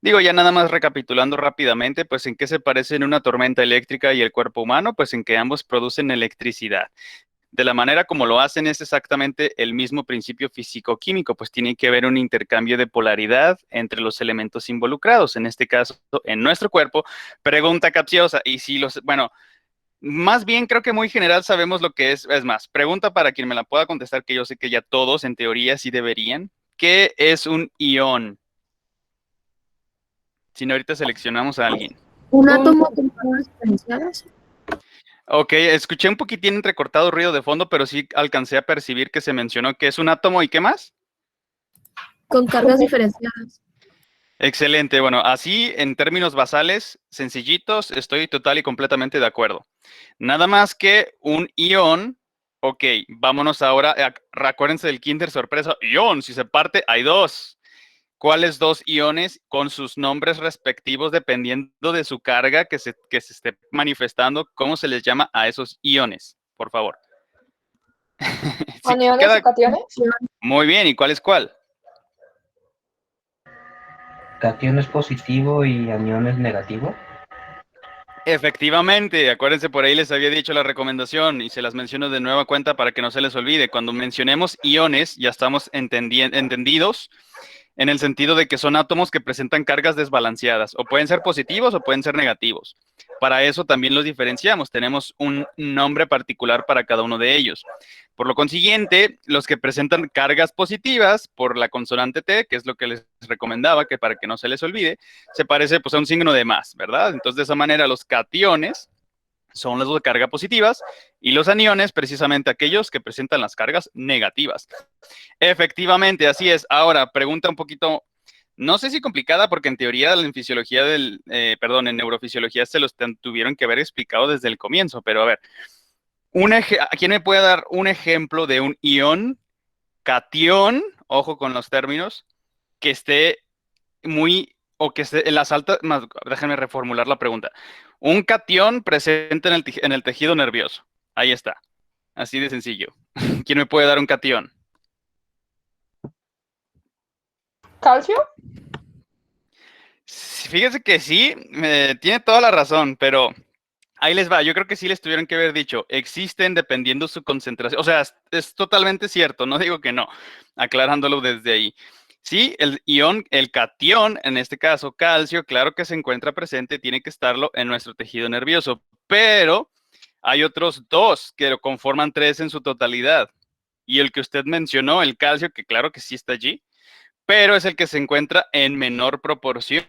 Digo, ya nada más recapitulando rápidamente, pues en qué se parecen una tormenta eléctrica y el cuerpo humano, pues en que ambos producen electricidad. De la manera como lo hacen es exactamente el mismo principio físico-químico, pues tiene que haber un intercambio de polaridad entre los elementos involucrados. En este caso, en nuestro cuerpo, pregunta capciosa, y si los, bueno, más bien creo que muy general sabemos lo que es más, pregunta para quien me la pueda contestar, que yo sé que ya todos en teoría sí deberían. ¿Qué es un ión? Si no, ahorita seleccionamos a alguien. Un Un, átomo con cargas diferenciadas. Ok, escuché un poquitín entrecortado ruido de fondo, pero sí alcancé a percibir que se mencionó que es un átomo y qué más. Con cargas diferenciadas. Excelente, bueno, así en términos basales, sencillitos, estoy total y completamente de acuerdo. Nada más que un ión, ok, vámonos ahora, acuérdense del Kinder sorpresa, ión, si se parte, hay dos. ¿Cuáles dos iones con sus nombres respectivos dependiendo de su carga que se esté manifestando? ¿Cómo se les llama a esos iones? Por favor. Sí, aniones o queda cationes. muy bien, ¿y cuál es cuál? Cation es positivo y anión es negativo. Efectivamente, acuérdense, por ahí les había dicho la recomendación y se las menciono de nueva cuenta para que no se les olvide. Cuando mencionemos iones, ya estamos entendidos en el sentido de que son átomos que presentan cargas desbalanceadas, o pueden ser positivos o pueden ser negativos. Para eso también los diferenciamos, tenemos un nombre particular para cada uno de ellos. Por lo consiguiente, los que presentan cargas positivas por la consonante T, que es lo que les recomendaba, que para que no se les olvide, se parece pues a un signo de más, ¿verdad? Entonces, de esa manera, los cationes son las de carga positivas y los aniones, precisamente aquellos que presentan las cargas negativas. Efectivamente, así es. Ahora, pregunta un poquito, no sé si complicada, porque en teoría en fisiología perdón, en neurofisiología se los tuvieron que haber explicado desde el comienzo, pero a ver, ¿quién me puede dar un ejemplo de un ión, catión, ojo con los términos, que esté o que esté en las altas, más, déjenme reformular la pregunta. Un catión presente en el tejido nervioso. Ahí está. Así de sencillo. ¿Quién me puede dar un catión? Calcio. Fíjese que sí, tiene toda la razón, pero ahí les va. Yo creo que sí les tuvieron que haber dicho, existen dependiendo su concentración. O sea, es totalmente cierto, no digo que no, aclarándolo desde ahí. Sí, el ión, el catión, en este caso calcio, claro que se encuentra presente, tiene que estarlo en nuestro tejido nervioso, pero hay otros dos que lo conforman tres en su totalidad. Y el que usted mencionó, el calcio, que claro que sí está allí, pero es el que se encuentra en menor proporción.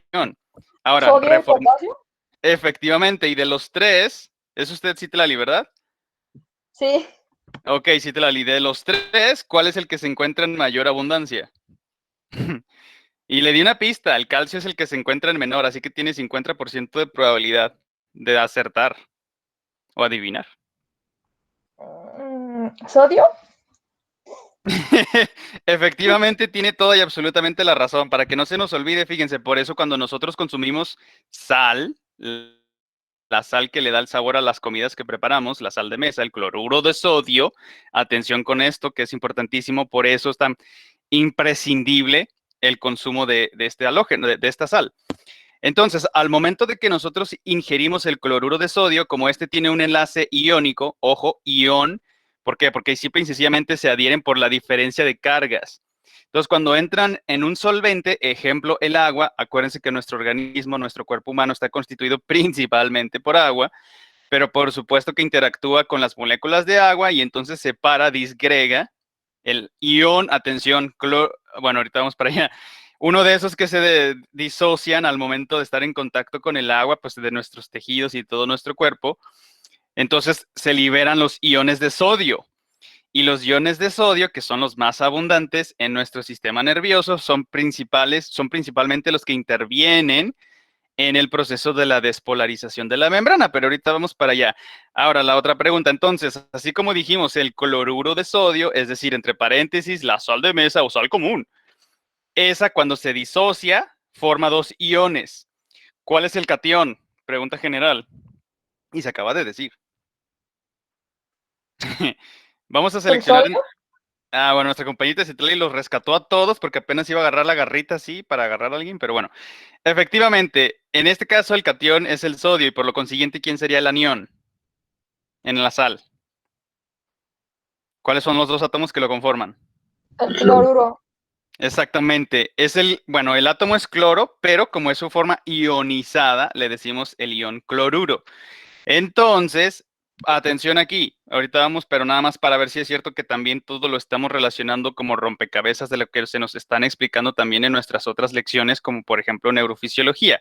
Ahora, Sodio y potasio. efectivamente, y de los tres, ¿es usted Citlali, verdad? Sí. Ok, Citlali, de los tres, ¿cuál es el que se encuentra en mayor abundancia? Y le di una pista, el calcio es el que se encuentra en menor, así que tiene 50% de probabilidad de acertar o adivinar. Sodio. Efectivamente, tiene toda y absolutamente la razón. Para que no se nos olvide, fíjense, por eso cuando nosotros consumimos sal, la sal que le da el sabor a las comidas que preparamos, la sal de mesa, el cloruro de sodio, atención con esto, que es importantísimo, por eso es tan imprescindible el consumo de este halógeno, de esta sal. Entonces, al momento de que nosotros ingerimos el cloruro de sodio, como este tiene un enlace iónico, ojo, ión, ¿por qué? Porque simple y sencillamente se adhieren por la diferencia de cargas. Entonces, cuando entran en un solvente, ejemplo, el agua, acuérdense que nuestro organismo, nuestro cuerpo humano está constituido principalmente por agua, pero por supuesto que interactúa con las moléculas de agua y entonces separa, disgrega el ión, atención, bueno, ahorita vamos para allá. Uno de esos que se disocian al momento de estar en contacto con el agua, pues de nuestros tejidos y todo nuestro cuerpo. Entonces se liberan los iones de sodio. Y los iones de sodio, que son los más abundantes en nuestro sistema nervioso, son principalmente los que intervienen en el proceso de la despolarización de la membrana, pero ahorita vamos para allá. Ahora, la otra pregunta, entonces, así como dijimos, el cloruro de sodio, es decir, entre paréntesis, la sal de mesa o sal común, esa cuando se disocia forma dos iones. ¿Cuál es el catión? Pregunta general. Y se acaba de decir. Vamos a El seleccionar sodio. Bueno, nuestra compañita Citlali los rescató a todos porque apenas iba a agarrar la garrita así para agarrar a alguien, pero bueno. Efectivamente, en este caso el catión es el sodio y por lo consiguiente, ¿quién sería el anión en la sal? ¿Cuáles son los dos átomos que lo conforman? El cloruro. Exactamente. Bueno, el átomo es cloro, pero como es su forma ionizada, le decimos el ion cloruro. Entonces, atención aquí, ahorita vamos, pero nada más para ver si es cierto que también todo lo estamos relacionando como rompecabezas de lo que se nos están explicando también en nuestras otras lecciones, como por ejemplo neurofisiología.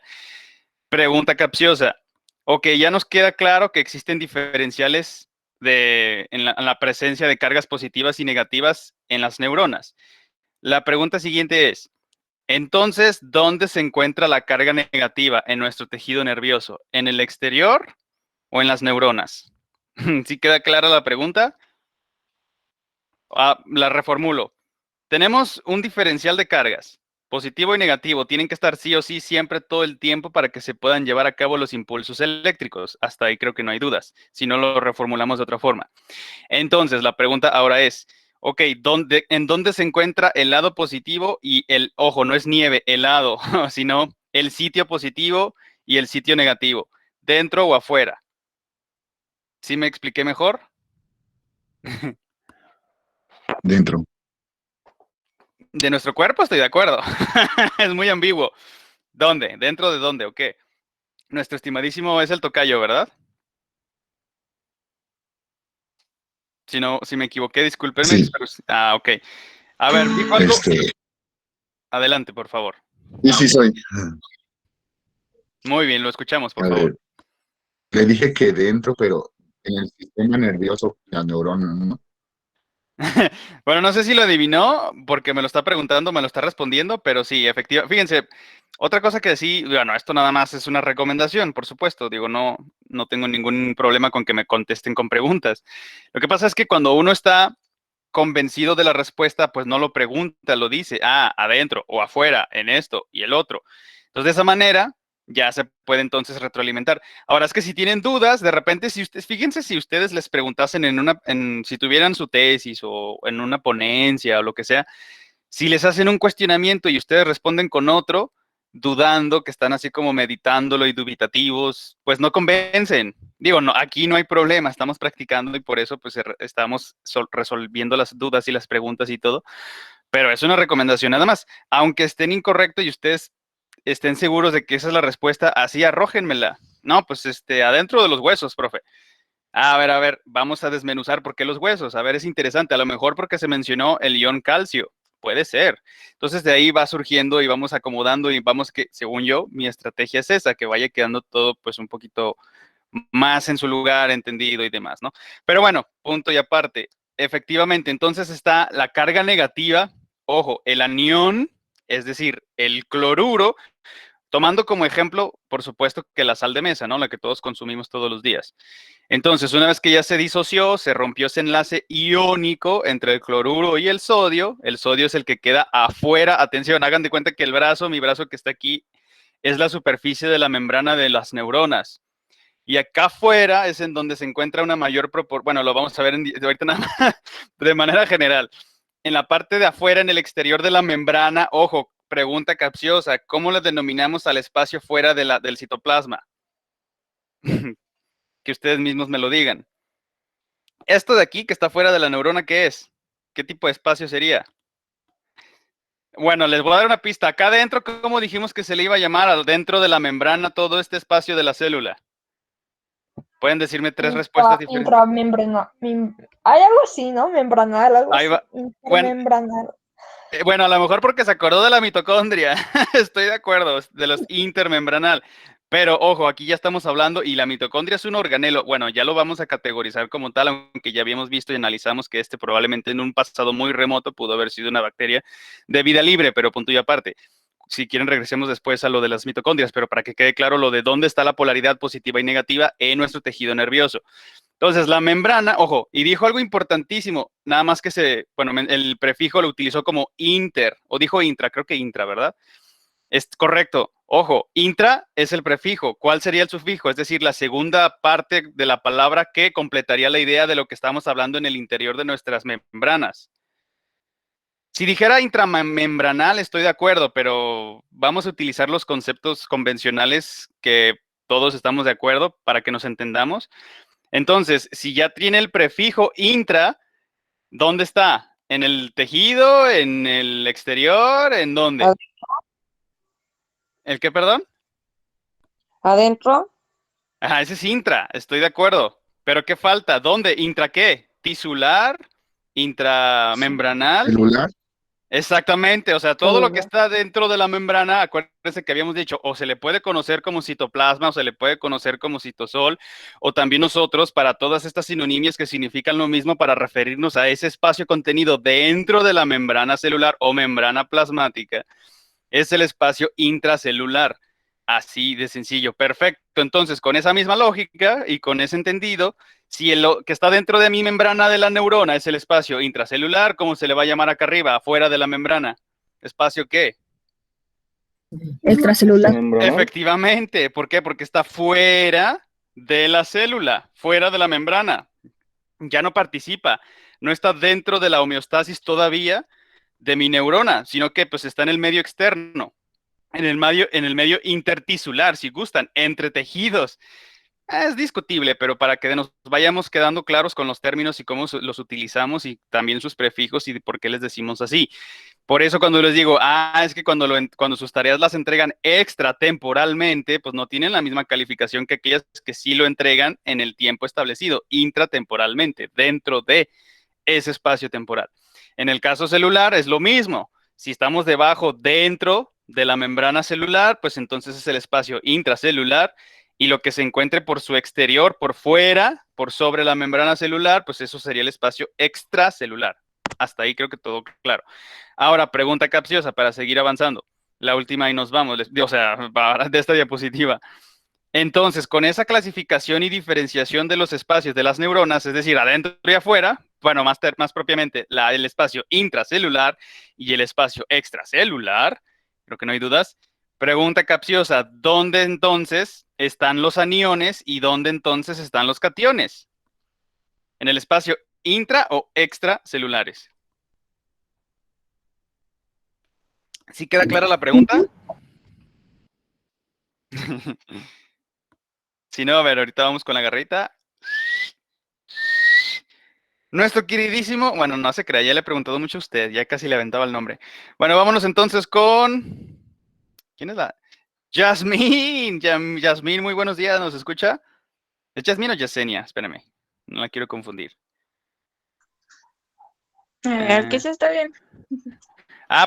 Pregunta capciosa. Ok, ya nos queda claro que existen diferenciales en la presencia de cargas positivas y negativas en las neuronas. La pregunta siguiente es, entonces, ¿dónde se encuentra la carga negativa en nuestro tejido nervioso? ¿En el exterior o en las neuronas? ¿Sí queda clara la pregunta? La reformulo. Tenemos un diferencial de cargas, positivo y negativo. Tienen que estar sí o sí siempre todo el tiempo para que se puedan llevar a cabo los impulsos eléctricos. Hasta ahí creo que no hay dudas. Si no, lo reformulamos de otra forma. Entonces, la pregunta ahora es, ok, ¿en dónde se encuentra el lado positivo y ojo, no es nieve, helado, sino el sitio positivo y el sitio negativo? ¿Dentro o afuera? ¿Sí me expliqué mejor? Dentro. De nuestro cuerpo estoy de acuerdo. Es muy ambiguo. ¿Dónde? ¿Dentro de dónde o qué? Nuestro estimadísimo es el tocayo, ¿verdad? Si no, si me equivoqué, discúlpenme. Sí. Ok. A ver, dijo algo. Este, Adelante, por favor. sí soy. Muy bien, lo escuchamos, por A favor. ver, le dije que dentro, pero en el sistema nervioso, la neurona, ¿no? Bueno, no sé si lo adivinó porque me lo está preguntando, me lo está respondiendo, pero sí, efectivamente. Fíjense, otra cosa que sí, bueno, esto nada más es una recomendación, por supuesto. Digo, no tengo ningún problema con que me contesten con preguntas. Lo que pasa es que cuando uno está convencido de la respuesta, pues no lo pregunta, lo dice, adentro o afuera, en esto y el otro. Entonces, de esa manera ya se puede entonces retroalimentar. Ahora es que si tienen dudas, de repente, fíjense si ustedes les preguntasen si tuvieran su tesis o en una ponencia o lo que sea, si les hacen un cuestionamiento y ustedes responden con otro, dudando, que están así como meditándolo y dubitativos, pues no convencen. Digo, no, aquí no hay problema, estamos practicando y por eso pues estamos resolviendo las dudas y las preguntas y todo, pero es una recomendación nada más. Aunque estén incorrectos y ustedes estén seguros de que esa es la respuesta, así arrójenmela. No, pues adentro de los huesos, profe. A ver, vamos a desmenuzar por qué los huesos. A ver, es interesante. A lo mejor porque se mencionó el ion calcio. Puede ser. Entonces de ahí va surgiendo y vamos acomodando y vamos que, según yo, mi estrategia es esa, que vaya quedando todo pues un poquito más en su lugar, entendido y demás, ¿no? Pero bueno, punto y aparte. Efectivamente, entonces está la carga negativa. Ojo, el anión, es decir, el cloruro, tomando como ejemplo, por supuesto, que la sal de mesa, ¿no? La que todos consumimos todos los días. Entonces, una vez que ya se disoció, se rompió ese enlace iónico entre el cloruro y el sodio es el que queda afuera. Atención, hagan de cuenta que mi brazo que está aquí, es la superficie de la membrana de las neuronas. Y acá afuera es en donde se encuentra una mayor proporción. Bueno, lo vamos a ver ahorita nada más, de manera general. En la parte de afuera, en el exterior de la membrana, ojo, pregunta capciosa, ¿cómo le denominamos al espacio fuera del citoplasma? Que ustedes mismos me lo digan. Esto de aquí que está fuera de la neurona, ¿qué es? ¿Qué tipo de espacio sería? Bueno, les voy a dar una pista. Acá adentro, ¿cómo dijimos que se le iba a llamar dentro de la membrana todo este espacio de la célula? Pueden decirme tres respuestas diferentes. Intramembranal. Hay algo así, ¿no? Membranal, algo Ahí así. va. Bueno, Intermembranal. Bueno, a lo mejor porque se acordó de la mitocondria. Estoy de acuerdo, de los intermembranal. Pero ojo, aquí ya estamos hablando y la mitocondria es un organelo. Bueno, ya lo vamos a categorizar como tal, aunque ya habíamos visto y analizamos que probablemente en un pasado muy remoto pudo haber sido una bacteria de vida libre, pero punto y aparte. Si quieren, regresemos después a lo de las mitocondrias, pero para que quede claro lo de dónde está la polaridad positiva y negativa en nuestro tejido nervioso. Entonces, la membrana, ojo, y dijo algo importantísimo, nada más que el prefijo lo utilizó como inter, o dijo intra, creo que intra, ¿verdad? Es correcto. Ojo, intra es el prefijo. ¿Cuál sería el sufijo? Es decir, la segunda parte de la palabra que completaría la idea de lo que estamos hablando en el interior de nuestras membranas. Si dijera intramembranal, estoy de acuerdo, pero vamos a utilizar los conceptos convencionales que todos estamos de acuerdo para que nos entendamos. Entonces, si ya tiene el prefijo intra, ¿dónde está? ¿En el tejido? ¿En el exterior? ¿En dónde? ¿El qué, perdón? Adentro. Ajá, ese es intra, estoy de acuerdo. Pero ¿qué falta? ¿Dónde? ¿Intra qué? ¿Tisular? ¿Intramembranal? Celular, Exactamente, o sea, todo lo que Celular. está dentro de la membrana, acuérdense que habíamos dicho, o se le puede conocer como citoplasma, o se le puede conocer como citosol, o también nosotros, para todas estas sinonimias que significan lo mismo para referirnos a ese espacio contenido dentro de la membrana celular o membrana plasmática, es el espacio intracelular. Así de sencillo, perfecto. Entonces, con esa misma lógica y con ese entendido, si lo que está dentro de mi membrana de la neurona es el espacio intracelular, ¿cómo se le va a llamar acá arriba, afuera de la membrana? ¿Espacio qué? Extracelular. Efectivamente. ¿Por qué? Porque está fuera de la célula, fuera de la membrana. Ya no participa, no está dentro de la homeostasis todavía de mi neurona, sino que pues está en el medio externo, en el medio intertisular, si gustan, entre tejidos. Es discutible, pero para que nos vayamos quedando claros con los términos y cómo los utilizamos y también sus prefijos y por qué les decimos así. Por eso cuando les digo, es que cuando sus tareas las entregan extratemporalmente, pues no tienen la misma calificación que aquellas que sí lo entregan en el tiempo establecido, intratemporalmente, dentro de ese espacio temporal. En el caso celular es lo mismo. Si estamos dentro de la membrana celular, pues entonces es el espacio intracelular y lo que se encuentre por su exterior, por fuera, por sobre la membrana celular, pues eso sería el espacio extracelular. Hasta ahí creo que todo claro. Ahora, pregunta capciosa para seguir avanzando. La última y nos vamos, o sea, de esta diapositiva. Entonces, con esa clasificación y diferenciación de los espacios de las neuronas, es decir, adentro y afuera, bueno, más propiamente, el espacio intracelular y el espacio extracelular, creo que no hay dudas. Pregunta capciosa, ¿dónde entonces están los aniones y dónde entonces están los cationes? ¿En el espacio intra o extracelulares? ¿Sí queda clara la pregunta? Si no, a ver, ahorita vamos con la garrita. Nuestro queridísimo, bueno, no se crea, ya le he preguntado mucho a usted, ya casi le aventaba el nombre. Bueno, vámonos entonces con... ¿Quién es la? Yasmín, Yasmín, muy buenos días, ¿nos escucha? ¿Es Yasmín o Yesenia? Espérame, no la quiero confundir. ¿Qué se está bien?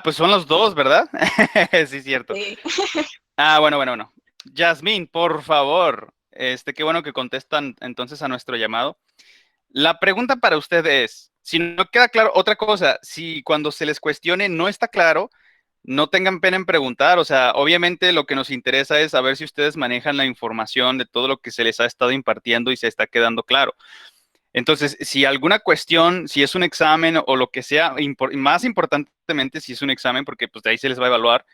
Pues son los dos, ¿verdad? Sí, cierto. Sí. Bueno. Yasmín, por favor, qué bueno que contestan entonces a nuestro llamado. La pregunta para usted es, si no queda claro, otra cosa, si cuando se les cuestione no está claro, no tengan pena en preguntar, o sea, obviamente lo que nos interesa es saber si ustedes manejan la información de todo lo que se les ha estado impartiendo y se está quedando claro. Entonces, si alguna cuestión, si es un examen o lo que sea, más importantemente si es un examen, porque pues de ahí se les va a evaluar,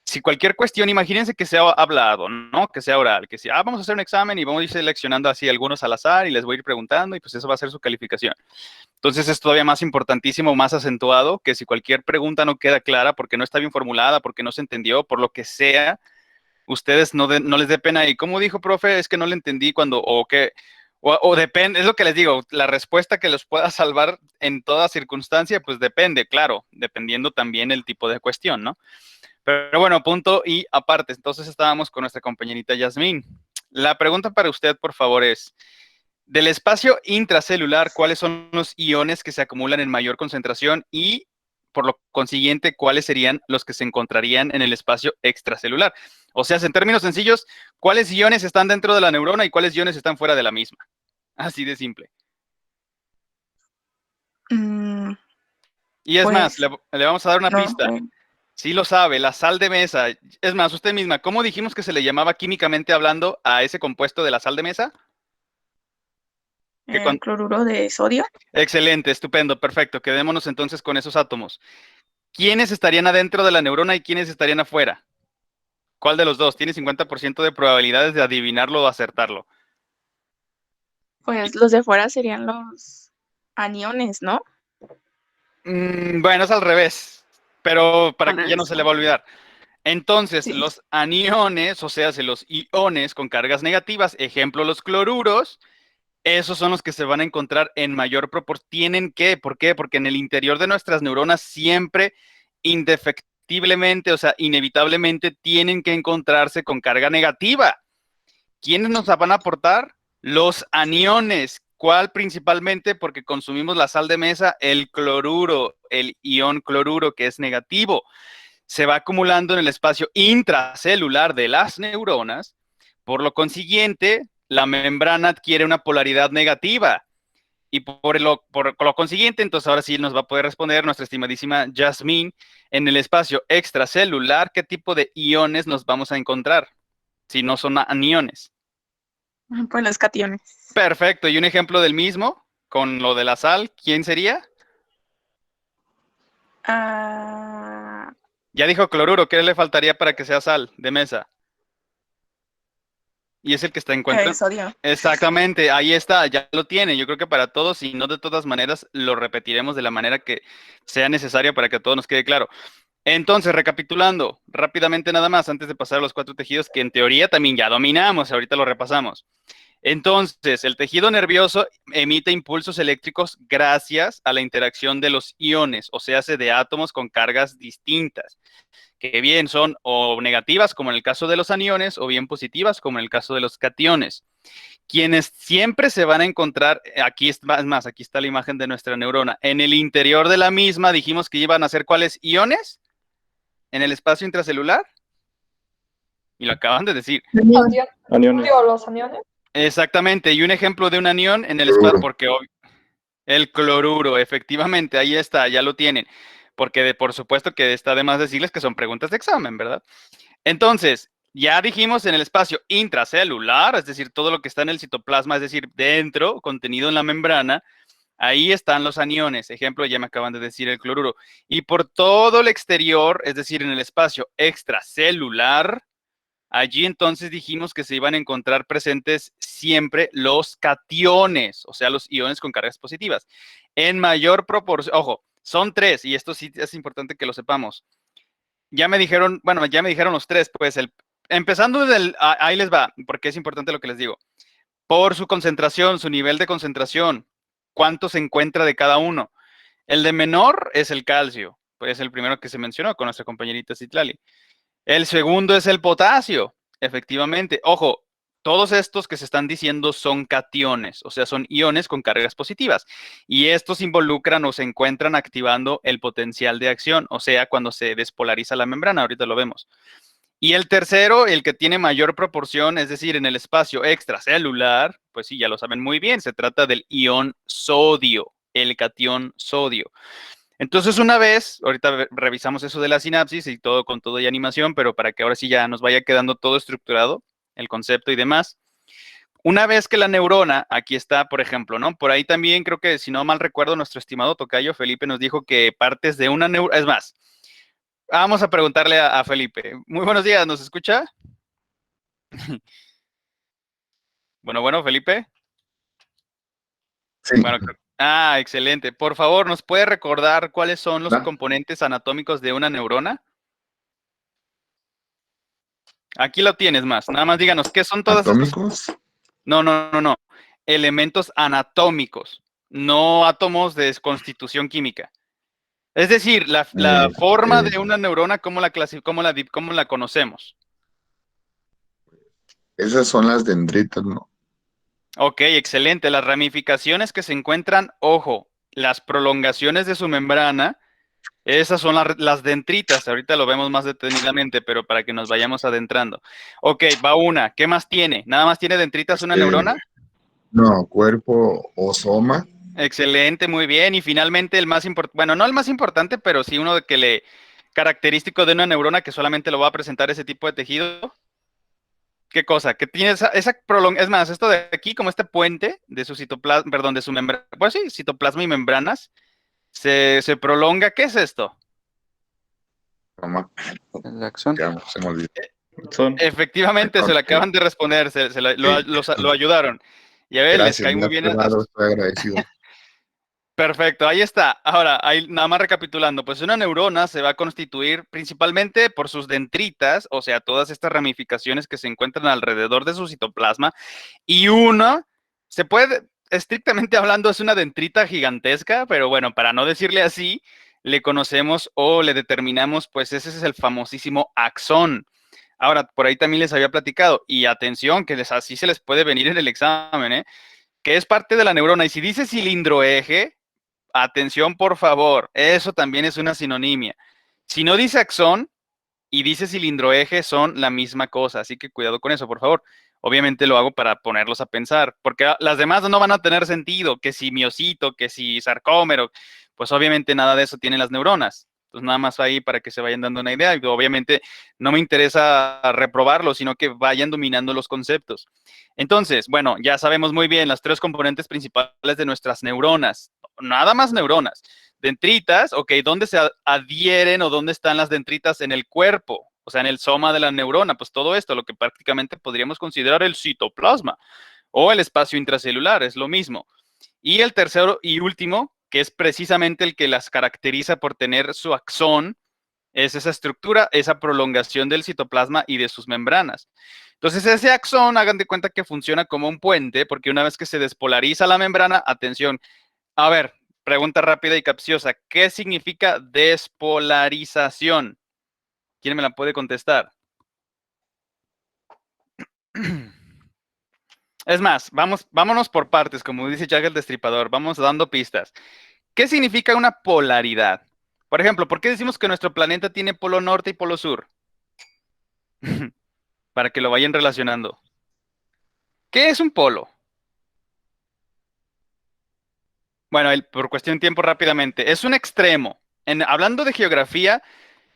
si cualquier cuestión, imagínense que sea hablado, ¿no? Que sea oral, que sea, vamos a hacer un examen y vamos a ir seleccionando así algunos al azar y les voy a ir preguntando y pues eso va a ser su calificación. Entonces es todavía más importantísimo, más acentuado, que si cualquier pregunta no queda clara porque no está bien formulada, porque no se entendió, por lo que sea, ustedes no les dé pena. Y como dijo, profe, es que no le entendí o depende, es lo que les digo, la respuesta que los pueda salvar en toda circunstancia, pues depende, claro, dependiendo también el tipo de cuestión, ¿no? Pero bueno, punto y aparte. Entonces estábamos con nuestra compañerita Yasmín. La pregunta para usted, por favor, es, del espacio intracelular, ¿cuáles son los iones que se acumulan en mayor concentración? Y, por lo consiguiente, ¿cuáles serían los que se encontrarían en el espacio extracelular? O sea, en términos sencillos, ¿cuáles iones están dentro de la neurona y cuáles iones están fuera de la misma? Así de simple. Y es más, Pues, le vamos a dar una no, pista. Sí lo sabe, la sal de mesa. Es más, usted misma, ¿cómo dijimos que se le llamaba químicamente hablando a ese compuesto de la sal de mesa? cloruro de sodio. Excelente, estupendo, perfecto. Quedémonos entonces con esos átomos. ¿Quiénes estarían adentro de la neurona y quiénes estarían afuera? ¿Cuál de los dos? Tiene 50% de probabilidades de adivinarlo o acertarlo. Pues los de fuera serían los aniones, ¿no? Bueno, es al revés. pero para que ya no se le va a olvidar. Entonces, Sí. los aniones, o sea, los iones con cargas negativas, ejemplo, los cloruros, esos son los que se van a encontrar en mayor proporción. ¿Tienen que? ¿Por qué? Porque en el interior de nuestras neuronas siempre, indefectiblemente, o sea, inevitablemente, tienen que encontrarse con carga negativa. ¿Quiénes nos van a aportar? Los aniones. ¿Cuál principalmente? Porque consumimos la sal de mesa, el cloruro, el ion cloruro, que es negativo. Se va acumulando en el espacio intracelular de las neuronas. Por lo consiguiente, la membrana adquiere una polaridad negativa. Y por lo consiguiente, entonces ahora sí nos va a poder responder nuestra estimadísima Yasmín, en el espacio extracelular, ¿qué tipo de iones nos vamos a encontrar? Si no son aniones. Pues los cationes. Perfecto. ¿Y un ejemplo del mismo? Con lo de la sal, ¿quién sería? Ah, Ya dijo cloruro, ¿qué le faltaría para que sea sal de mesa? Y es el que está en cuenta. sodio. Exactamente, ahí está, ya lo tiene. Yo creo que para todos, y no de todas maneras, lo repetiremos de la manera que sea necesaria para que a todos nos quede claro. Entonces, recapitulando rápidamente nada más, antes de pasar a los 4 tejidos que en teoría también ya dominamos, ahorita lo repasamos. Entonces, el tejido nervioso emite impulsos eléctricos gracias a la interacción de los iones, o sea, de átomos con cargas distintas, que bien son o negativas, como en el caso de los aniones, o bien positivas, como en el caso de los cationes. Quienes siempre se van a encontrar, aquí es más, aquí está la imagen de nuestra neurona, en el interior de la misma dijimos que iban a ser ¿cuáles iones? En el espacio intracelular. Y lo acaban de decir. Aniones. Digo, los aniones. Exactamente, y un ejemplo de un anión en el espacio, porque el cloruro, efectivamente, ahí está, ya lo tienen, porque por supuesto que está de más decirles que son preguntas de examen, ¿verdad? Entonces, ya dijimos en el espacio intracelular, es decir, todo lo que está en el citoplasma, es decir, dentro, contenido en la membrana, ahí están los aniones, ejemplo, ya me acaban de decir el cloruro, y por todo el exterior, es decir, en el espacio extracelular, allí entonces dijimos que se iban a encontrar presentes siempre los cationes, o sea, los iones con cargas positivas. En mayor proporción, ojo, son 3, y esto sí es importante que lo sepamos. Ya me dijeron, bueno, ya me dijeron los 3, pues empezando desde ahí les va, porque es importante lo que les digo. Por su concentración, su nivel de concentración, cuánto se encuentra de cada uno. El de menor es el calcio, pues es el primero que se mencionó con nuestra compañerita Citlali. El segundo es el potasio, efectivamente. Ojo, todos estos que se están diciendo son cationes, o sea, son iones con cargas positivas. Y estos involucran o se encuentran activando el potencial de acción, o sea, cuando se despolariza la membrana, ahorita lo vemos. Y el tercero, el que tiene mayor proporción, es decir, en el espacio extracelular, pues sí, ya lo saben muy bien, se trata del ion sodio, el catión sodio. Entonces, una vez, ahorita revisamos eso de la sinapsis y todo con todo y animación, pero para que ahora sí ya nos vaya quedando todo estructurado, el concepto y demás. Una vez que la neurona, aquí está, por ejemplo, ¿no? Por ahí también creo que, si no mal recuerdo, nuestro estimado tocayo Felipe nos dijo que partes de una neurona, es más, vamos a preguntarle a Felipe. Muy buenos días, ¿nos escucha? Bueno, Felipe. Sí. Bueno, excelente. Por favor, ¿nos puede recordar cuáles son los componentes anatómicos de una neurona? Aquí lo tienes más. Nada más díganos, ¿qué son todas estas? ¿Atómicos? No. Elementos anatómicos, no átomos de constitución química. Es decir, la forma de una neurona, ¿cómo la conocemos? Esas son las dendritas, ¿no? Ok, excelente. Las ramificaciones que se encuentran, ojo, las prolongaciones de su membrana, esas son las dendritas. Ahorita lo vemos más detenidamente, pero para que nos vayamos adentrando. Ok, va una. ¿Qué más tiene? ¿Nada más tiene dendritas una neurona? No, cuerpo o soma. Excelente, muy bien. Y finalmente el más importante, bueno, no el más importante, pero sí uno característico de una neurona que solamente lo va a presentar ese tipo de tejido. ¿Qué cosa? Que tiene esa es más, esto de aquí, como este puente de su citoplasma, perdón, de su membrana, pues sí, citoplasma y membranas, se prolonga. ¿Qué es esto? Soma. La acción. Ya, se me olvidó. Efectivamente, se lo acaban de responder, lo ayudaron. Y a ver, les cae muy bien. Estoy agradecido. Perfecto, ahí está. Ahora, ahí nada más recapitulando, pues una neurona se va a constituir principalmente por sus dendritas, o sea, todas estas ramificaciones que se encuentran alrededor de su citoplasma, y una, se puede, estrictamente hablando, es una dendrita gigantesca, pero bueno, para no decirle así, le conocemos o le determinamos, pues ese es el famosísimo axón. Ahora, por ahí también les había platicado, y atención, que así se les puede venir en el examen, ¿eh? Que es parte de la neurona, y si dice cilindroeje, atención, por favor, eso también es una sinonimia. Si no dice axón y dice cilindroeje, son la misma cosa, así que cuidado con eso, por favor. Obviamente lo hago para ponerlos a pensar, porque las demás no van a tener sentido, que si miocito, que si sarcómero, pues obviamente nada de eso tienen las neuronas. Entonces nada más ahí para que se vayan dando una idea, y obviamente no me interesa reprobarlo, sino que vayan dominando los conceptos. Entonces, bueno, ya sabemos muy bien las tres componentes principales de nuestras neuronas, nada más neuronas. Dendritas, ok, ¿dónde se adhieren o dónde están las dendritas en el cuerpo? O sea, en el soma de la neurona, pues todo esto, lo que prácticamente podríamos considerar el citoplasma o el espacio intracelular, es lo mismo. Y el tercero y último, que es precisamente el que las caracteriza por tener su axón, es esa estructura, esa prolongación del citoplasma y de sus membranas. Entonces, ese axón, hagan de cuenta que funciona como un puente, porque una vez que se despolariza la membrana, atención, a ver, pregunta rápida y capciosa, ¿qué significa despolarización? ¿Quién me la puede contestar? Es más, vámonos por partes, como dice Jack el Destripador, vamos dando pistas. ¿Qué significa una polaridad? Por ejemplo, ¿por qué decimos que nuestro planeta tiene polo norte y polo sur? Para que lo vayan relacionando. ¿Qué es un polo? Bueno, por cuestión de tiempo rápidamente, es un extremo. Hablando de geografía,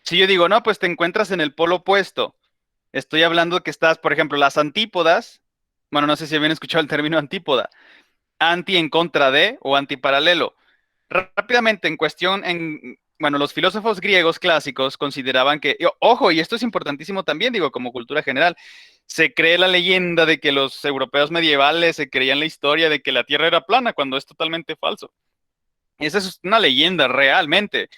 si yo digo, no, pues te encuentras en el polo opuesto, estoy hablando que estás, por ejemplo, las antípodas, bueno, no sé si habían escuchado el término antípoda, anti en contra de o antiparalelo. Rápidamente, bueno, los filósofos griegos clásicos consideraban que, ojo, y esto es importantísimo también, digo, como cultura general, se cree la leyenda de que los europeos medievales se creían la historia de que la Tierra era plana, cuando es totalmente falso. Esa es una leyenda realmente,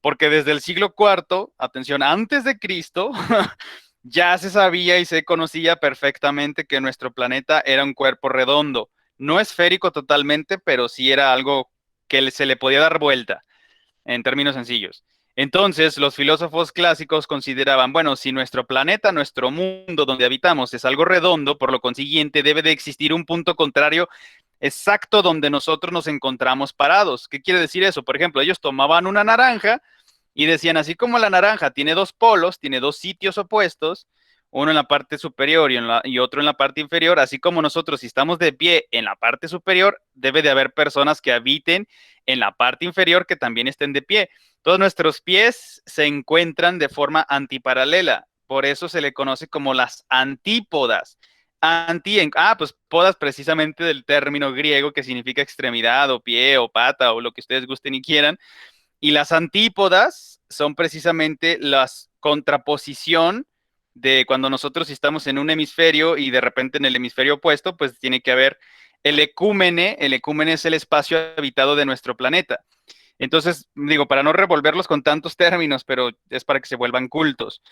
porque desde el siglo IV, atención, antes de Cristo, ya se sabía y se conocía perfectamente que nuestro planeta era un cuerpo redondo. No esférico totalmente, pero sí era algo que se le podía dar vuelta, en términos sencillos. Entonces, los filósofos clásicos consideraban, bueno, si nuestro planeta, nuestro mundo donde habitamos es algo redondo, por lo consiguiente debe de existir un punto contrario exacto donde nosotros nos encontramos parados. ¿Qué quiere decir eso? Por ejemplo, ellos tomaban una naranja y decían, así como la naranja tiene dos polos, tiene dos sitios opuestos, uno en la parte superior y otro en la parte inferior, así como nosotros, si estamos de pie en la parte superior, debe de haber personas que habiten en la parte inferior que también estén de pie. Todos nuestros pies se encuentran de forma antiparalela, por eso se le conoce como las antípodas. Pues podas precisamente del término griego que significa extremidad o pie o pata o lo que ustedes gusten y quieran. Y las antípodas son precisamente la contraposición de cuando nosotros estamos en un hemisferio y de repente en el hemisferio opuesto, pues tiene que haber el ecúmene. El ecúmene es el espacio habitado de nuestro planeta. Entonces, digo, para no revolverlos con tantos términos, pero es para que se vuelvan cultos.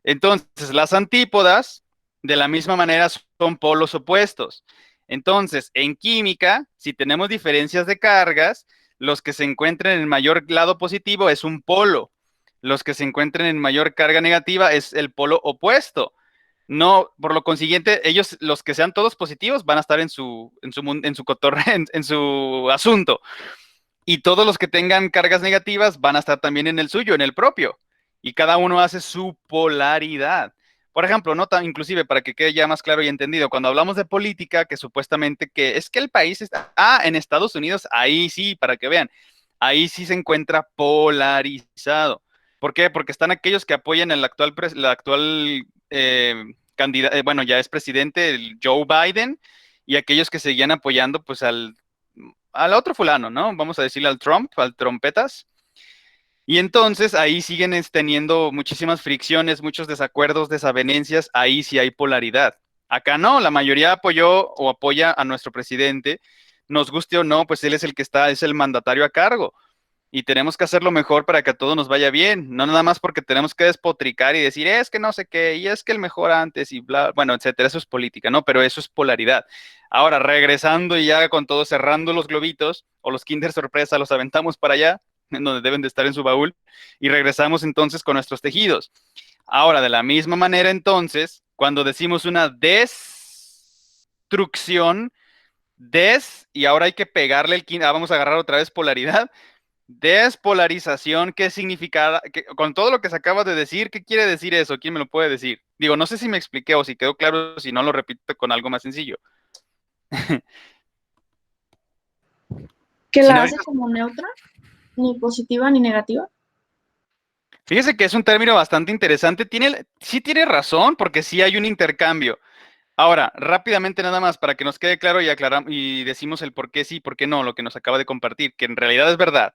Entonces, las antípodas, de la misma manera, son polos opuestos. Entonces, en química, si tenemos diferencias de cargas, los que se encuentren en el mayor lado positivo es un polo. Los que se encuentren en mayor carga negativa es el polo opuesto. No, por lo consiguiente, ellos, los que sean todos positivos, van a estar en su en su asunto. Y todos los que tengan cargas negativas van a estar también en el suyo, en el propio. Y cada uno hace su polaridad. Por ejemplo, inclusive para que quede ya más claro y entendido, cuando hablamos de política, que supuestamente que es que el país está, en Estados Unidos, ahí sí, para que vean, ahí sí se encuentra polarizado. ¿Por qué? Porque están aquellos que apoyan el actual candidato, bueno, ya es presidente, el Joe Biden, y aquellos que seguían apoyando pues al otro fulano, ¿no? Vamos a decirle al Trump, al trompetas. Y entonces ahí siguen teniendo muchísimas fricciones, muchos desacuerdos, desavenencias, ahí sí hay polaridad. Acá no, la mayoría apoyó o apoya a nuestro presidente, nos guste o no, pues él es el que está, es el mandatario a cargo. Y tenemos que hacerlo mejor para que a todos nos vaya bien, no nada más porque tenemos que despotricar y decir, es que no sé qué, y es que el mejor antes, y bla, bueno, etcétera, eso es política, ¿no? Pero eso es polaridad. Ahora, regresando y ya con todo, cerrando los globitos, o los Kinder Sorpresa, los aventamos para allá, en donde deben de estar en su baúl, y regresamos entonces con nuestros tejidos. Ahora, de la misma manera, entonces, cuando decimos una destrucción, y ahora hay que pegarle vamos a agarrar otra vez polaridad. Despolarización, ¿qué significa? Con todo lo que se acaba de decir, ¿qué quiere decir eso? ¿Quién me lo puede decir? Digo, no sé si me expliqué o si quedó claro, si no lo repito con algo más sencillo. Que Si la no, hace como neutra, ni positiva ni negativa. fíjese que es un término bastante interesante. Sí tiene razón, porque sí hay un intercambio. Ahora, rápidamente nada más, para que nos quede claro y aclaramos y decimos el por qué sí y por qué no, lo que nos acaba de compartir, que en realidad es verdad.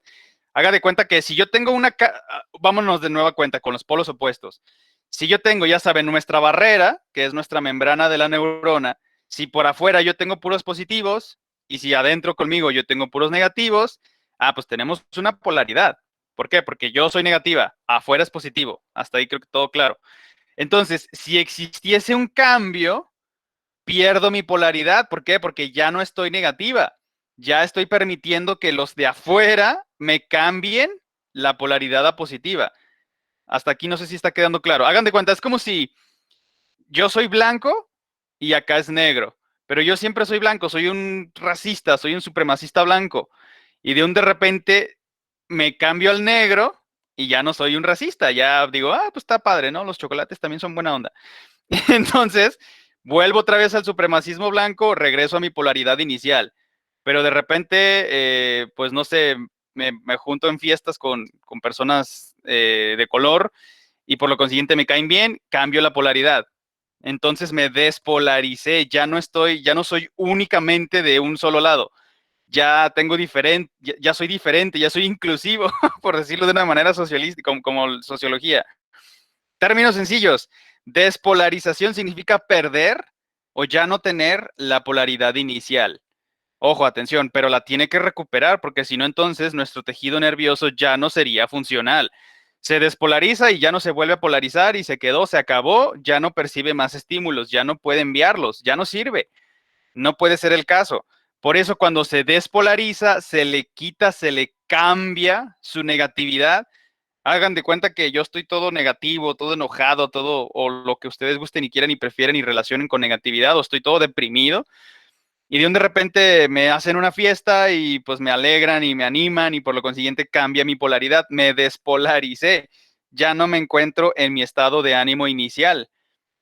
Haga de cuenta que si yo tengo vámonos de nueva cuenta con los polos opuestos. Si yo tengo, ya saben, nuestra barrera, que es nuestra membrana de la neurona, si por afuera yo tengo puros positivos y si adentro conmigo yo tengo puros negativos, pues tenemos una polaridad. ¿Por qué? Porque yo soy negativa, afuera es positivo. Hasta ahí creo que todo claro. Entonces, si existiese un cambio, pierdo mi polaridad. ¿Por qué? Porque ya no estoy negativa. Ya estoy permitiendo que los de afuera me cambien la polaridad a positiva. Hasta aquí no sé si está quedando claro. Hagan de cuenta, es como si yo soy blanco y acá es negro, pero yo siempre soy blanco, soy un racista, soy un supremacista blanco, y de repente me cambio al negro y ya no soy un racista, ya digo, pues está padre, ¿no? Los chocolates también son buena onda. Entonces, vuelvo otra vez al supremacismo blanco, regreso a mi polaridad inicial, pero de repente, pues no sé, me junto en fiestas con personas de color y por lo consiguiente me caen bien, cambio la polaridad. Entonces me despolaricé, ya no soy únicamente de un solo lado, ya tengo diferente, ya soy diferente, ya soy inclusivo, por decirlo de una manera socialista, como sociología. Términos sencillos, despolarización significa perder o ya no tener la polaridad inicial. Ojo, atención, pero la tiene que recuperar porque si no, entonces nuestro tejido nervioso ya no sería funcional. Se despolariza y ya no se vuelve a polarizar y se quedó, se acabó, ya no percibe más estímulos, ya no puede enviarlos, ya no sirve. No puede ser el caso. Por eso cuando se despolariza, se le quita, se le cambia su negatividad. Hagan de cuenta que yo estoy todo negativo, todo enojado, todo, o lo que ustedes gusten y quieran y prefieren y relacionen con negatividad, o estoy todo deprimido, y de repente me hacen una fiesta y pues me alegran y me animan y por lo consiguiente cambia mi polaridad, me despolaricé, ya no me encuentro en mi estado de ánimo inicial.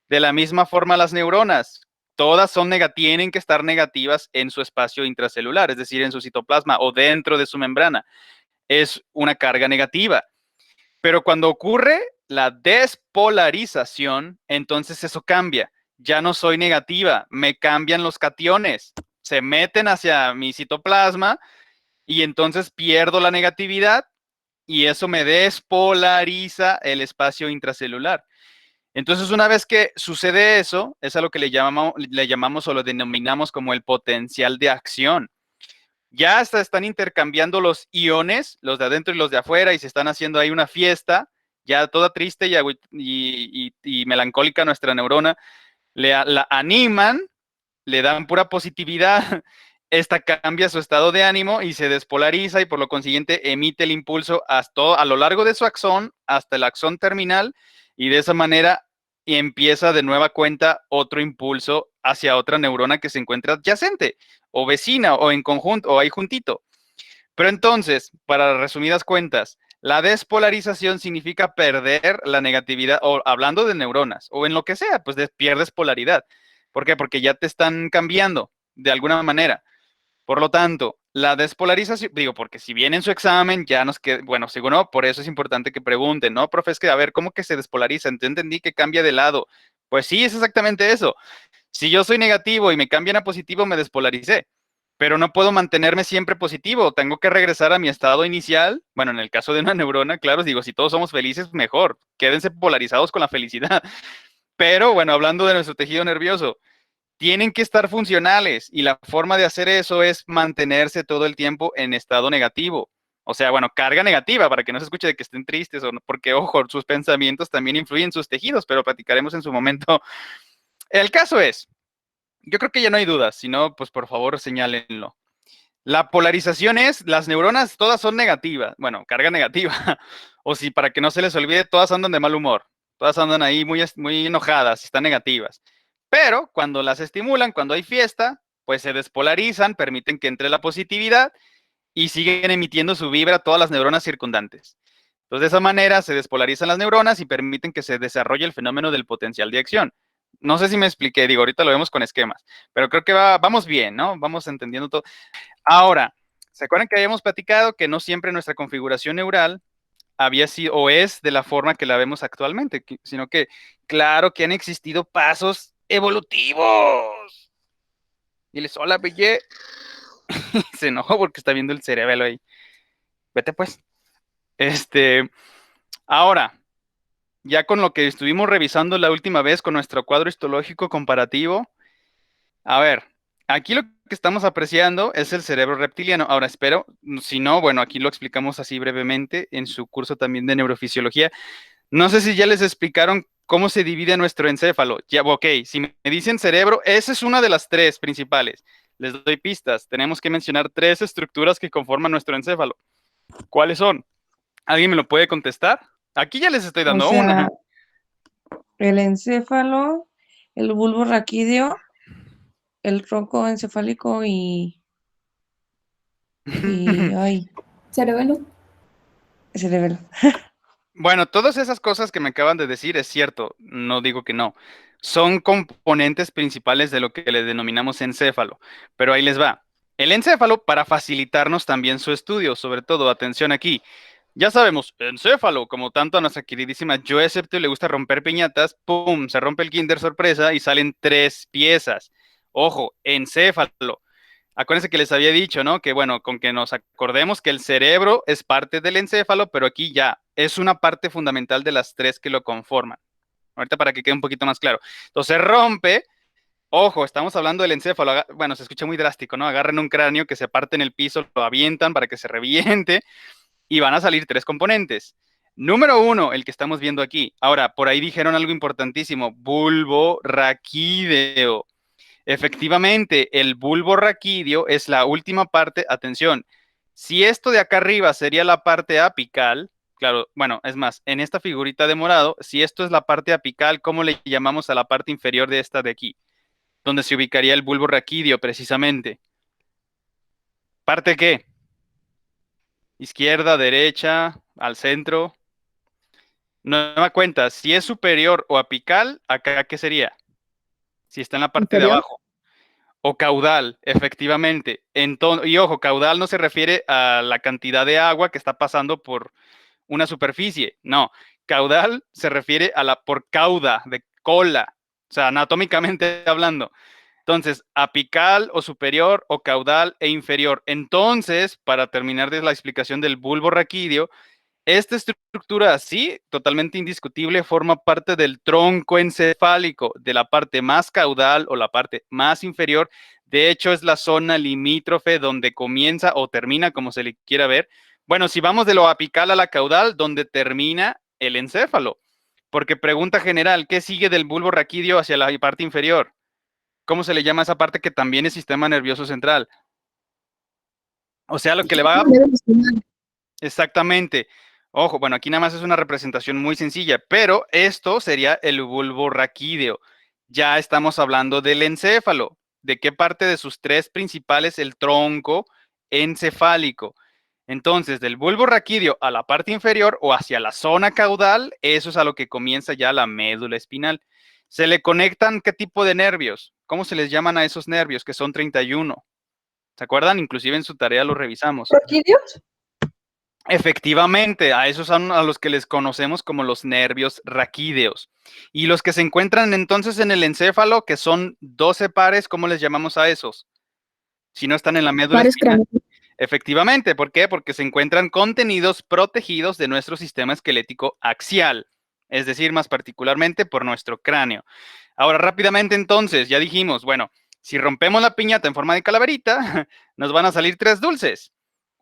De la misma forma las neuronas, todas tienen que estar negativas en su espacio intracelular, es decir, en su citoplasma o dentro de su membrana. Es una carga negativa. Pero cuando ocurre la despolarización, entonces eso cambia. Ya no soy negativa, me cambian los cationes, se meten hacia mi citoplasma y entonces pierdo la negatividad y eso me despolariza el espacio intracelular. Entonces, una vez que sucede eso, es a lo que le llamamos o lo denominamos como el potencial de acción. Ya hasta están intercambiando los iones, los de adentro y los de afuera, y se están haciendo ahí una fiesta, ya toda triste y melancólica nuestra neurona, la animan, le dan pura positividad, esta cambia su estado de ánimo y se despolariza y por lo consiguiente emite el impulso a lo largo de su axón hasta el axón terminal y de esa manera empieza de nueva cuenta otro impulso hacia otra neurona que se encuentra adyacente o vecina o en conjunto o ahí juntito. Pero entonces, para resumidas cuentas, la despolarización significa perder la negatividad, o hablando de neuronas, o en lo que sea, pues pierdes polaridad. ¿Por qué? Porque ya te están cambiando de alguna manera. Por lo tanto, la despolarización, digo, porque si bien en su examen ya nos queda, bueno, según no, por eso es importante que pregunten, ¿no? Profe, es que, a ver, ¿cómo que se despolariza? Entendí que cambia de lado. Pues sí, es exactamente eso. Si yo soy negativo y me cambian a positivo, me despolaricé. Pero no puedo mantenerme siempre positivo. Tengo que regresar a mi estado inicial. Bueno, en el caso de una neurona, claro, digo, si todos somos felices, mejor. Quédense polarizados con la felicidad. Pero bueno, hablando de nuestro tejido nervioso, tienen que estar funcionales y la forma de hacer eso es mantenerse todo el tiempo en estado negativo. O sea, bueno, carga negativa para que no se escuche de que estén tristes o no, porque, ojo, sus pensamientos también influyen en sus tejidos, pero platicaremos en su momento. El caso es, yo creo que ya no hay dudas, si no, pues por favor señálenlo. La polarización es, las neuronas todas son negativas, bueno, carga negativa, o si para que no se les olvide, todas andan de mal humor, todas andan ahí muy enojadas, están negativas. Pero cuando las estimulan, cuando hay fiesta, pues se despolarizan, permiten que entre la positividad y siguen emitiendo su vibra a todas las neuronas circundantes. Entonces, de esa manera se despolarizan las neuronas y permiten que se desarrolle el fenómeno del potencial de acción. No sé si me expliqué, digo, ahorita lo vemos con esquemas, pero creo que vamos bien, ¿no? Vamos entendiendo todo. Ahora, ¿se acuerdan que habíamos platicado que no siempre nuestra configuración neural había sido o es de la forma que la vemos actualmente, sino que, claro que han existido pasos evolutivos? Diles, hola, Belle. Se enojó porque está viendo el cerebelo ahí. Vete pues. Ahora, ya con lo que estuvimos revisando la última vez con nuestro cuadro histológico comparativo, a ver, aquí lo que estamos apreciando es el cerebro reptiliano. Ahora, espero, si no, bueno, aquí lo explicamos así brevemente en su curso también de neurofisiología. No sé si ya les explicaron cómo se divide nuestro encéfalo. Ya, ok, si me dicen cerebro, esa es una de las tres principales. Les doy pistas. Tenemos que mencionar tres estructuras que conforman nuestro encéfalo. ¿Cuáles son? ¿Alguien me lo puede contestar? Aquí ya les estoy dando O sea, una. el encéfalo, el bulbo raquídeo, el tronco encefálico ay, Cerebelo. cerebelo. Bueno, todas esas cosas que me acaban de decir es cierto, no digo que no. Son componentes principales de lo que le denominamos encéfalo, pero ahí les va. El encéfalo, para facilitarnos también su estudio, sobre todo, atención aquí. Ya sabemos, encéfalo, como tanto a nuestra queridísima Joe Septio le gusta romper piñatas, ¡pum! Se rompe el Kinder sorpresa y salen 3 piezas. Ojo, encéfalo. Acuérdense que les había dicho, ¿no? Que bueno, con que nos acordemos que el cerebro es parte del encéfalo, pero aquí ya es una parte fundamental de las 3 que lo conforman. Ahorita para que quede un poquito más claro. Entonces rompe, ojo, estamos hablando del encéfalo. Bueno, se escucha muy drástico, ¿no? Agarren un cráneo que se parte en el piso, lo avientan para que se reviente y van a salir 3 componentes. Número 1, el que estamos viendo aquí. Ahora, por ahí dijeron algo importantísimo, bulbo raquídeo. Efectivamente, el bulbo raquídeo es la última parte, atención, si esto de acá arriba sería la parte apical, claro, bueno, es más, en esta figurita de morado, si esto es la parte apical, ¿cómo le llamamos a la parte inferior de esta de aquí? Donde se ubicaría el bulbo raquídeo, precisamente. ¿Parte qué? Izquierda, derecha, al centro. Nueva cuenta, si es superior o apical, ¿acá qué sería? Si está en la parte de Inferior. abajo. O caudal, efectivamente. Y ojo, caudal no se refiere a la cantidad de agua que está pasando por una superficie. No, caudal se refiere a la por cauda, de cola, o sea, anatómicamente hablando. Entonces, apical o superior o caudal e inferior. Entonces, para terminar de la explicación del bulbo raquídeo, esta estructura, sí, totalmente indiscutible, forma parte del tronco encefálico, de la parte más caudal o la parte más inferior. De hecho, es la zona limítrofe donde comienza o termina, como se le quiera ver. Bueno, si vamos de lo apical a la caudal, donde termina el encéfalo. Porque pregunta general, ¿qué sigue del bulbo raquídeo hacia la parte inferior? ¿Cómo se le llama a esa parte que también es sistema nervioso central? O sea, lo que le va a... Exactamente. Ojo, bueno, aquí nada más es una representación muy sencilla, pero esto sería el bulbo raquídeo. Ya estamos hablando del encéfalo. ¿De qué parte de sus 3 principales? El tronco encefálico. Entonces, del bulbo raquídeo a la parte inferior o hacia la zona caudal, eso es a lo que comienza ya la médula espinal. ¿Se le conectan qué tipo de nervios? ¿Cómo se les llaman a esos nervios? Que son 31. ¿Se acuerdan? Inclusive en su tarea lo revisamos. ¿Raquídeos? Efectivamente, a esos son a los que les conocemos como los nervios raquídeos. Y los que se encuentran entonces en el encéfalo, que son 12 pares, ¿cómo les llamamos a esos? Si no están en la médula Pares espinal. craneales. Efectivamente, ¿por qué? Porque se encuentran contenidos protegidos de nuestro sistema esquelético axial, es decir, más particularmente por nuestro cráneo. Ahora, rápidamente entonces, ya dijimos, bueno, si rompemos la piñata en forma de calaverita, nos van a salir 3 dulces.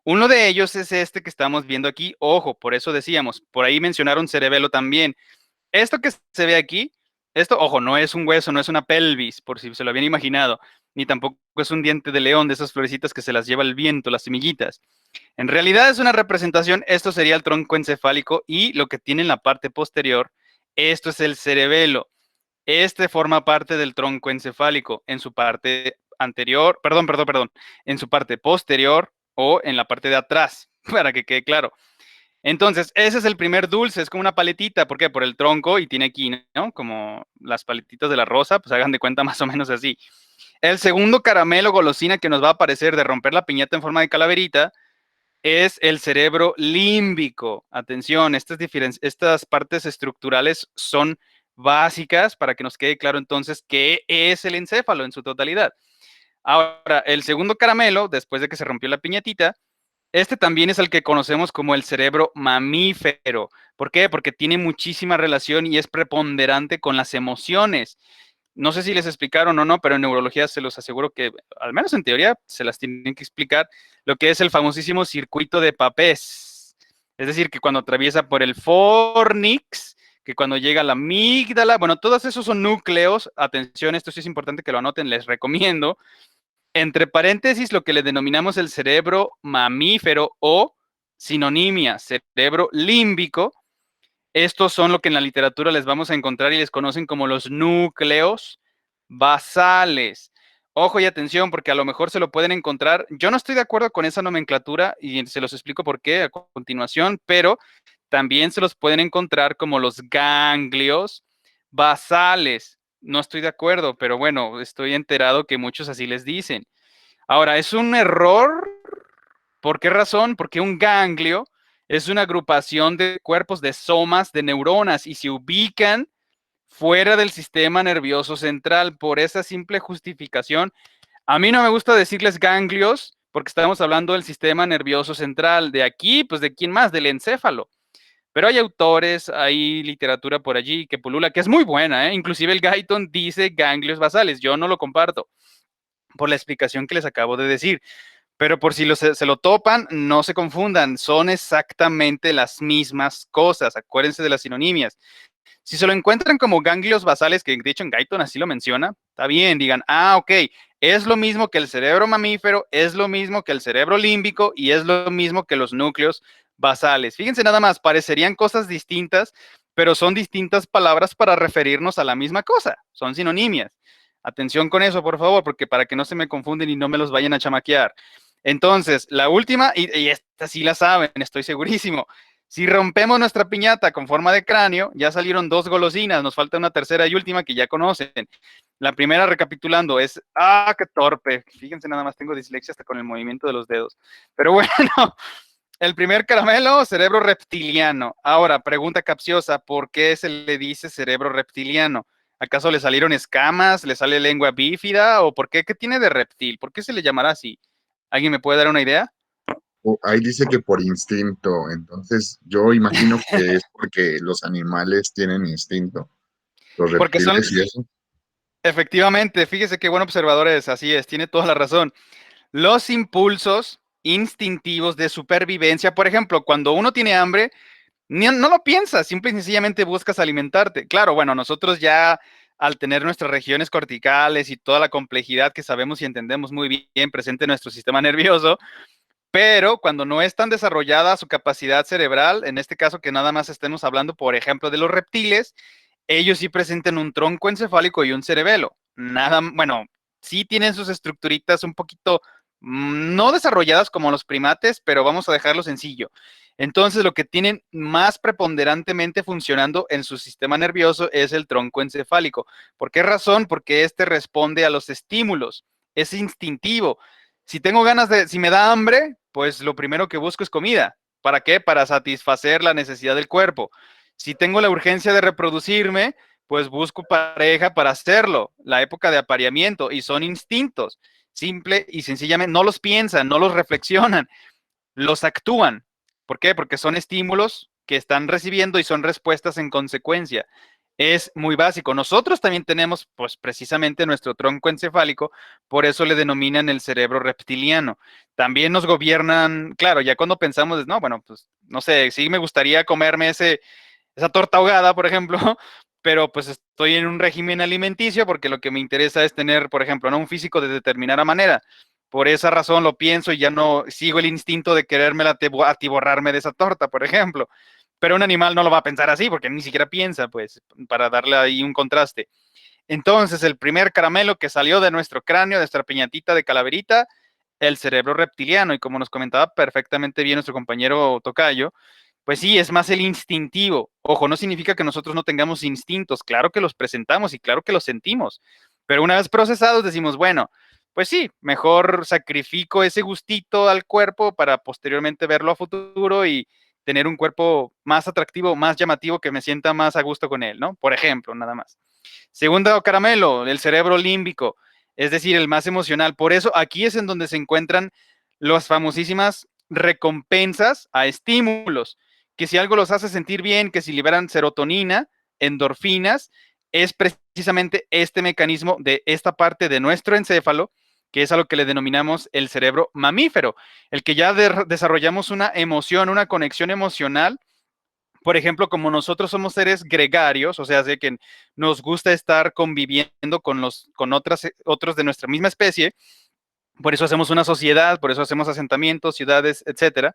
Uno de ellos es este que estamos viendo aquí. Ojo, por eso decíamos, por ahí mencionaron cerebelo también. Esto que se ve aquí, esto, ojo, no es un hueso, no es una pelvis, por si se lo habían imaginado, ni tampoco es un diente de león de esas florecitas que se las lleva el viento, las semillitas. En realidad es una representación, esto sería el tronco encefálico y lo que tiene en la parte posterior, esto es el cerebelo. Este forma parte del tronco encefálico en su parte anterior, perdón, en su parte posterior o en la parte de atrás, para que quede claro. Entonces, ese es el primer dulce, es como una paletita, ¿por qué? Por el tronco y tiene aquí, ¿no? Como las paletitas de la rosa, pues hagan de cuenta más o menos así. El segundo caramelo golosina que nos va a aparecer de romper la piñata en forma de calaverita es el cerebro límbico. Atención, estas partes estructurales son básicas para que nos quede claro entonces qué es el encéfalo en su totalidad. Ahora, el segundo caramelo, después de que se rompió la piñatita, este también es el que conocemos como el cerebro mamífero. ¿Por qué? Porque tiene muchísima relación y es preponderante con las emociones. No sé si les explicaron o no, pero en neurología se los aseguro que, al menos en teoría, se las tienen que explicar lo que es el famosísimo circuito de Papez. Es decir, que cuando atraviesa por el fornix, que cuando llega a la amígdala, bueno, todos esos son núcleos. Atención, esto sí es importante que lo anoten, les recomiendo. Entre paréntesis, lo que le denominamos el cerebro mamífero o sinonimia, cerebro límbico. Estos son lo que en la literatura les vamos a encontrar y les conocen como los núcleos basales. Ojo y atención, porque a lo mejor se lo pueden encontrar. Yo no estoy de acuerdo con esa nomenclatura y se los explico por qué a continuación, pero también se los pueden encontrar como los ganglios basales. No estoy de acuerdo, pero bueno, estoy enterado que muchos así les dicen. Ahora, es un error. ¿Por qué razón? Porque un ganglio es una agrupación de cuerpos de somas de neuronas y se ubican fuera del sistema nervioso central. Por esa simple justificación, a mí no me gusta decirles ganglios porque estamos hablando del sistema nervioso central. De aquí, pues, ¿de quién más? Del encéfalo. Pero hay autores, hay literatura por allí que pulula, que es muy buena, ¿eh? Inclusive el Guyton dice ganglios basales. Yo no lo comparto por la explicación que les acabo de decir. Pero por si se lo topan, no se confundan, son exactamente las mismas cosas. Acuérdense de las sinonimias. Si se lo encuentran como ganglios basales, que de hecho en Guyton así lo menciona, está bien, digan, ok, es lo mismo que el cerebro mamífero, es lo mismo que el cerebro límbico y es lo mismo que los núcleos basales. Fíjense nada más, parecerían cosas distintas, pero son distintas palabras para referirnos a la misma cosa, son sinonimias. Atención con eso, por favor, porque para que no se me confunden y no me los vayan a chamaquear. Entonces, la última, y esta sí la saben, estoy segurísimo. Si rompemos nuestra piñata con forma de cráneo, ya salieron 2 golosinas, nos falta una tercera y última que ya conocen. La primera, recapitulando, es, qué torpe. Fíjense nada más, tengo dislexia hasta con el movimiento de los dedos. Pero bueno, el primer caramelo, cerebro reptiliano. Ahora, pregunta capciosa, ¿por qué se le dice cerebro reptiliano? ¿Acaso le salieron escamas, le sale lengua bífida o por qué? ¿Qué tiene de reptil? ¿Por qué se le llamará así? ¿Alguien me puede dar una idea? Ahí dice que por instinto, entonces yo imagino que es porque los animales tienen instinto, los Porque son, reptiles y eso. efectivamente, fíjese qué buen observador es, así es, tiene toda la razón. Los impulsos instintivos de supervivencia, por ejemplo, cuando uno tiene hambre, no lo piensas, simple y sencillamente buscas alimentarte. Claro, bueno, nosotros ya al tener nuestras regiones corticales y toda la complejidad que sabemos y entendemos muy bien presente en nuestro sistema nervioso, pero cuando no es tan desarrollada su capacidad cerebral, en este caso que nada más estemos hablando, por ejemplo, de los reptiles, ellos sí presentan un tronco encefálico y un cerebelo. Bueno, sí tienen sus estructuritas un poquito no desarrolladas como los primates, pero vamos a dejarlo sencillo. Entonces, lo que tienen más preponderantemente funcionando en su sistema nervioso es el tronco encefálico. ¿Por qué razón? Porque este responde a los estímulos, es instintivo. Si me da hambre, pues lo primero que busco es comida. ¿Para qué? Para satisfacer la necesidad del cuerpo. Si tengo la urgencia de reproducirme, pues busco pareja para hacerlo, la época de apareamiento, y son instintos. Simple y sencillamente, no los piensan, no los reflexionan, los actúan. ¿Por qué? Porque son estímulos que están recibiendo y son respuestas en consecuencia. es muy básico. Nosotros también tenemos, pues, precisamente nuestro tronco encefálico, por eso le denominan el cerebro reptiliano. También nos gobiernan, claro, ya cuando pensamos, no, bueno, pues, no sé, sí me gustaría comerme esa torta ahogada, por ejemplo, pero pues estoy en un régimen alimenticio porque lo que me interesa es tener, por ejemplo, ¿no? Un físico de determinada manera. Por esa razón lo pienso y ya no sigo el instinto de quererme atiborrarme de esa torta, por ejemplo. Pero un animal no lo va a pensar así porque ni siquiera piensa, pues, para darle ahí un contraste. Entonces, el primer caramelo que salió de nuestro cráneo, de nuestra piñatita de calaverita, el cerebro reptiliano. Y como nos comentaba perfectamente bien nuestro compañero Tocayo, pues sí, es más el instintivo. Ojo, no significa que nosotros no tengamos instintos. Claro que los presentamos y claro que los sentimos. Pero una vez procesados decimos, bueno, pues sí, mejor sacrifico ese gustito al cuerpo para posteriormente verlo a futuro y tener un cuerpo más atractivo, más llamativo, que me sienta más a gusto con él, ¿no? Por ejemplo, nada más. Segundo caramelo, el cerebro límbico, es decir, el más emocional. Por eso aquí es en donde se encuentran las famosísimas recompensas a estímulos, que si algo los hace sentir bien, que si liberan serotonina, endorfinas, es precisamente este mecanismo de esta parte de nuestro encéfalo, que es a lo que le denominamos el cerebro mamífero, el que ya desarrollamos una emoción, una conexión emocional. Por ejemplo, como nosotros somos seres gregarios, o sea, de que nos gusta estar conviviendo con otros de nuestra misma especie, por eso hacemos una sociedad, por eso hacemos asentamientos, ciudades, etcétera.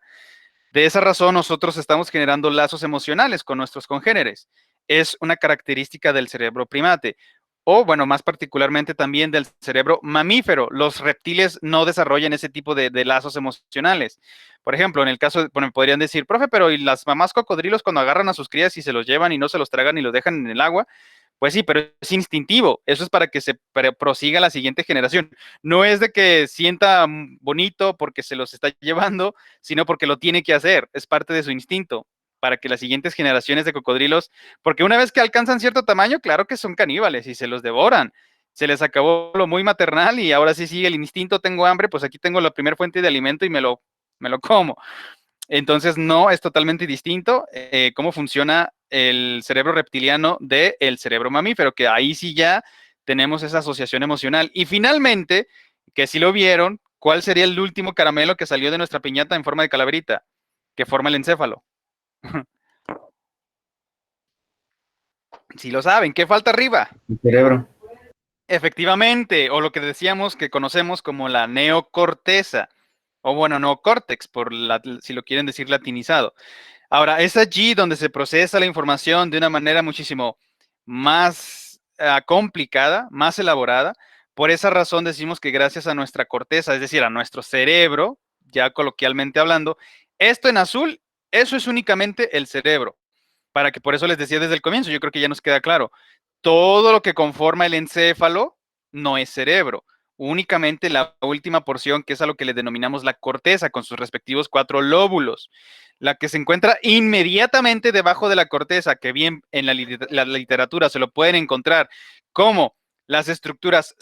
De esa razón, nosotros estamos generando lazos emocionales con nuestros congéneres. Es una característica del cerebro primate. O, bueno, más particularmente también del cerebro mamífero. Los reptiles no desarrollan ese tipo de lazos emocionales. Por ejemplo, en el caso, bueno, me podrían decir, profe, pero ¿y las mamás cocodrilos cuando agarran a sus crías y se los llevan y no se los tragan y los dejan en el agua? Pues sí, pero es instintivo. Eso es para que se prosiga la siguiente generación. No es de que sienta bonito porque se los está llevando, sino porque lo tiene que hacer. Es parte de su instinto para que las siguientes generaciones de cocodrilos, porque una vez que alcanzan cierto tamaño, claro que son caníbales y se los devoran. Se les acabó lo muy maternal y ahora sí sigue el instinto, tengo hambre, pues aquí tengo la primera fuente de alimento y me lo como. Entonces, no, es totalmente distinto cómo funciona el cerebro reptiliano del cerebro mamífero, que ahí sí ya tenemos esa asociación emocional. Y finalmente, que si lo vieron, ¿cuál sería el último caramelo que salió de nuestra piñata en forma de calaverita? Que forma el encéfalo. Si lo saben, ¿qué falta arriba? El cerebro. Efectivamente, o lo que decíamos que conocemos como la neocorteza, o bueno, neocórtex, si lo quieren decir latinizado. Ahora, es allí donde se procesa la información de una manera muchísimo más complicada, más elaborada. Por esa razón decimos que gracias a nuestra corteza, es decir, a nuestro cerebro, ya coloquialmente hablando, esto en azul, eso es únicamente el cerebro. Para que por eso les decía desde el comienzo, yo creo que ya nos queda claro. Todo lo que conforma el encéfalo no es cerebro. Únicamente la última porción, que es a lo que le denominamos la corteza, con sus respectivos 4 lóbulos. La que se encuentra inmediatamente debajo de la corteza, que bien en la literatura se lo pueden encontrar como las estructuras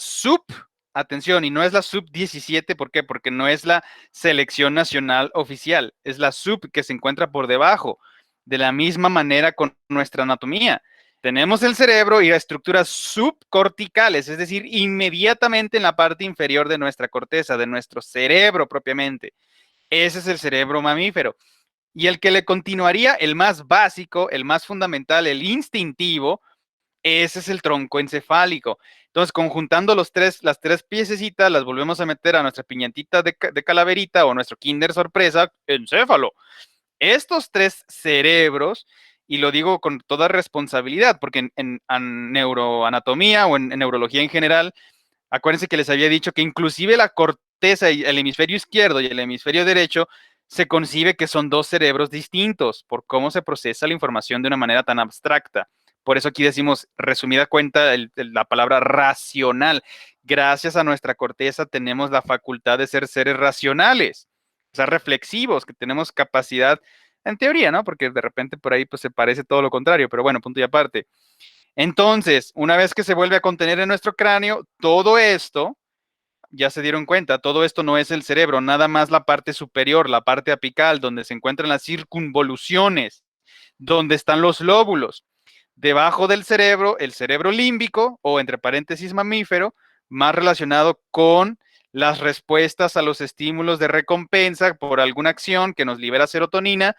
atención, y no es la sub-17, ¿por qué? Porque no es la selección nacional oficial, es la sub que se encuentra por debajo. De la misma manera con nuestra anatomía. Tenemos el cerebro y las estructuras subcorticales, es decir, inmediatamente en la parte inferior de nuestra corteza, de nuestro cerebro propiamente. Ese es el cerebro mamífero. Y el que le continuaría, el más básico, el más fundamental, el instintivo, ese es el tronco encefálico. Entonces, conjuntando las tres piececitas, las volvemos a meter a nuestra piñatita de calaverita o nuestro Kinder sorpresa, encéfalo. Estos 3 cerebros, y lo digo con toda responsabilidad, porque en neuroanatomía o en neurología en general, acuérdense que les había dicho que inclusive la corteza y el hemisferio izquierdo y el hemisferio derecho se concibe que son 2 cerebros distintos por cómo se procesa la información de una manera tan abstracta. Por eso aquí decimos, resumida cuenta, la palabra racional. Gracias a nuestra corteza tenemos la facultad de ser seres racionales, o sea, reflexivos, que tenemos capacidad, en teoría, ¿no? Porque de repente por ahí pues se parece todo lo contrario, pero bueno, punto y aparte. Entonces, una vez que se vuelve a contener en nuestro cráneo, todo esto, ya se dieron cuenta, todo esto no es el cerebro, nada más la parte superior, la parte apical, donde se encuentran las circunvoluciones, donde están los lóbulos. Debajo del cerebro, el cerebro límbico, o entre paréntesis mamífero, más relacionado con las respuestas a los estímulos de recompensa por alguna acción que nos libera serotonina,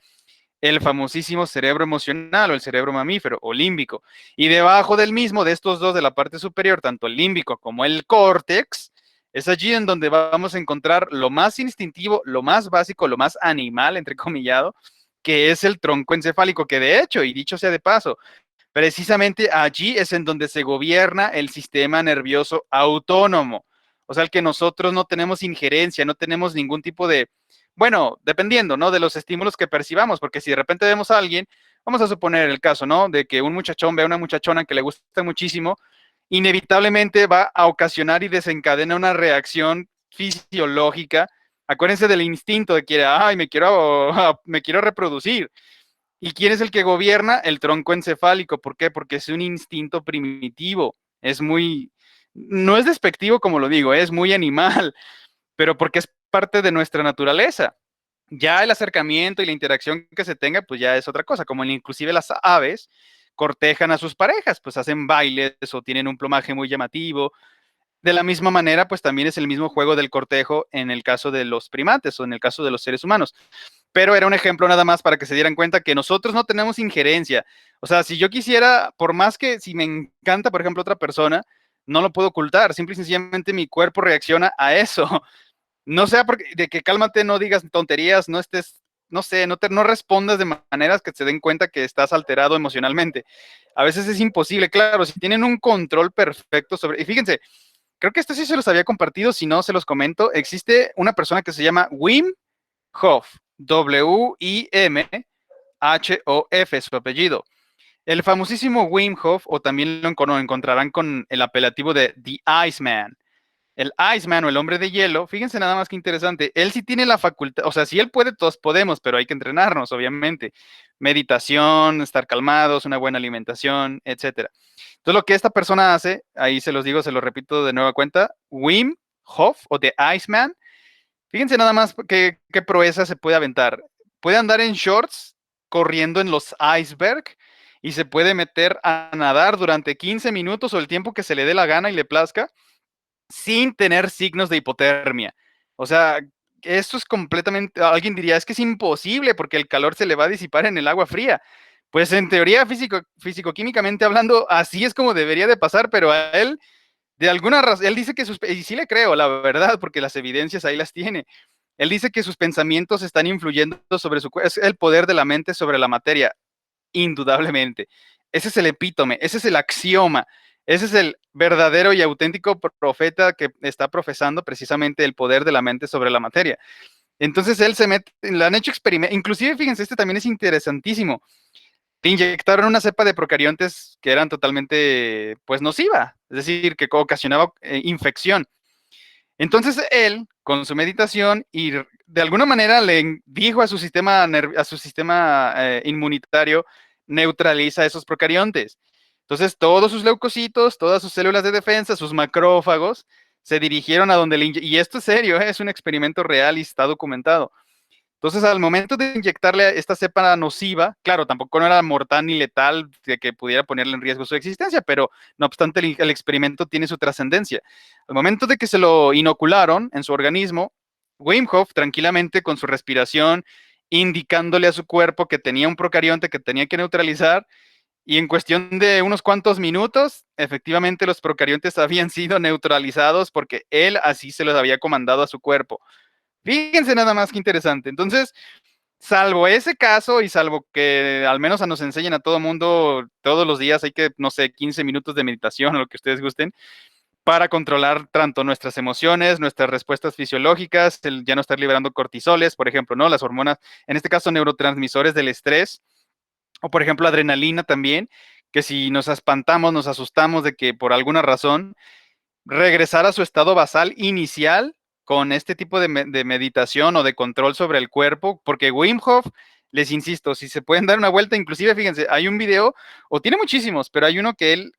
el famosísimo cerebro emocional o el cerebro mamífero o límbico. Y debajo del mismo, de estos dos de la parte superior, tanto el límbico como el córtex, es allí en donde vamos a encontrar lo más instintivo, lo más básico, lo más animal, entrecomillado, que es el tronco encefálico, que de hecho, y dicho sea de paso, precisamente allí es en donde se gobierna el sistema nervioso autónomo. O sea, el que nosotros no tenemos injerencia, no tenemos ningún tipo de, bueno, dependiendo, ¿no? De los estímulos que percibamos, porque si de repente vemos a alguien, vamos a suponer el caso, ¿no? De que un muchachón ve a una muchachona que le gusta muchísimo, inevitablemente va a ocasionar y desencadena una reacción fisiológica. Acuérdense del instinto de que, ay, me quiero reproducir. ¿Y quién es el que gobierna? El tronco encefálico. ¿Por qué? Porque es un instinto primitivo. Es muy, no es despectivo como lo digo, es muy animal, pero porque es parte de nuestra naturaleza. Ya el acercamiento y la interacción que se tenga, pues ya es otra cosa, como inclusive las aves cortejan a sus parejas, pues hacen bailes o tienen un plumaje muy llamativo. De la misma manera, pues también es el mismo juego del cortejo en el caso de los primates o en el caso de los seres humanos. Pero era un ejemplo nada más para que se dieran cuenta que nosotros no tenemos injerencia. O sea, si yo quisiera, por más que si me encanta, por ejemplo, otra persona, no lo puedo ocultar. Simple y sencillamente mi cuerpo reacciona a eso. No sea porque de que cálmate, no digas tonterías, no estés, no sé, no respondas de maneras que se den cuenta que estás alterado emocionalmente. A veces es imposible, claro, si tienen un control perfecto sobre, y fíjense, creo que esto sí se los había compartido, si no se los comento, existe una persona que se llama Wim Hof, Wimhof, su apellido. El famosísimo Wim Hof, o también lo encontrarán con el apelativo de The Iceman. El Iceman o el hombre de hielo, fíjense nada más que interesante, él sí tiene la facultad, o sea, si él puede, todos podemos, pero hay que entrenarnos, obviamente. Meditación, estar calmados, una buena alimentación, etcétera. Entonces, lo que esta persona hace, ahí se los digo, se lo repito de nueva cuenta, Wim Hof o The Iceman, fíjense nada más qué proeza se puede aventar. Puede andar en shorts corriendo en los iceberg y se puede meter a nadar durante 15 minutos o el tiempo que se le dé la gana y le plazca sin tener signos de hipotermia. O sea, esto es completamente, alguien diría, es que es imposible porque el calor se le va a disipar en el agua fría. Pues en teoría físico-químicamente hablando, así es como debería de pasar, pero a él, de alguna razón, él dice que y sí le creo, la verdad, porque las evidencias ahí las tiene. Él dice que sus pensamientos están influyendo sobre su cuerpo, es el poder de la mente sobre la materia, indudablemente. Ese es el epítome, ese es el axioma, ese es el verdadero y auténtico profeta que está profesando precisamente el poder de la mente sobre la materia. Entonces él se mete, le han hecho experimentos, inclusive fíjense, este también es interesantísimo. Le inyectaron una cepa de procariontes que eran totalmente, pues, nociva, es decir, que ocasionaba infección. Entonces él, con su meditación y de alguna manera le dijo a su sistema inmunitario, neutraliza esos procariontes. Entonces todos sus leucocitos, todas sus células de defensa, sus macrófagos, se dirigieron a donde y esto es serio, es un experimento real y está documentado. Entonces, al momento de inyectarle esta cepa nociva, claro, tampoco no era mortal ni letal de que pudiera ponerle en riesgo su existencia, pero no obstante el experimento tiene su trascendencia. Al momento de que se lo inocularon en su organismo, Wim Hof tranquilamente con su respiración, indicándole a su cuerpo que tenía un procarionte que tenía que neutralizar, y en cuestión de unos cuantos minutos, efectivamente los procariontes habían sido neutralizados porque él así se los había comandado a su cuerpo. Fíjense nada más que interesante. Entonces, salvo ese caso y salvo que al menos nos enseñen a todo mundo todos los días, hay que, no sé, 15 minutos de meditación o lo que ustedes gusten, para controlar tanto nuestras emociones, nuestras respuestas fisiológicas, el ya no estar liberando cortisoles, por ejemplo, ¿no? Las hormonas, en este caso neurotransmisores del estrés, o por ejemplo adrenalina también, que si nos espantamos, nos asustamos de que por alguna razón regresar a su estado basal inicial con este tipo de meditación o de control sobre el cuerpo, porque Wim Hof, les insisto, si se pueden dar una vuelta, inclusive fíjense, hay un video, o tiene muchísimos, pero hay uno que él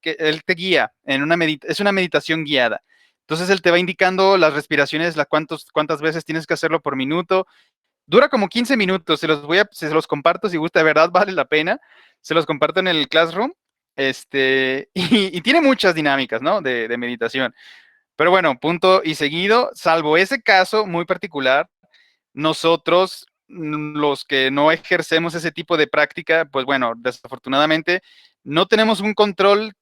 te guía, es una meditación guiada. Entonces él te va indicando las respiraciones, cuántas veces tienes que hacerlo por minuto. Dura como 15 minutos, se los comparto si gusta, de verdad vale la pena. Se los comparto en el Classroom. Y tiene muchas dinámicas, ¿no? De meditación. Pero bueno, punto y seguido, salvo ese caso muy particular, nosotros, los que no ejercemos ese tipo de práctica, pues bueno, desafortunadamente no tenemos un control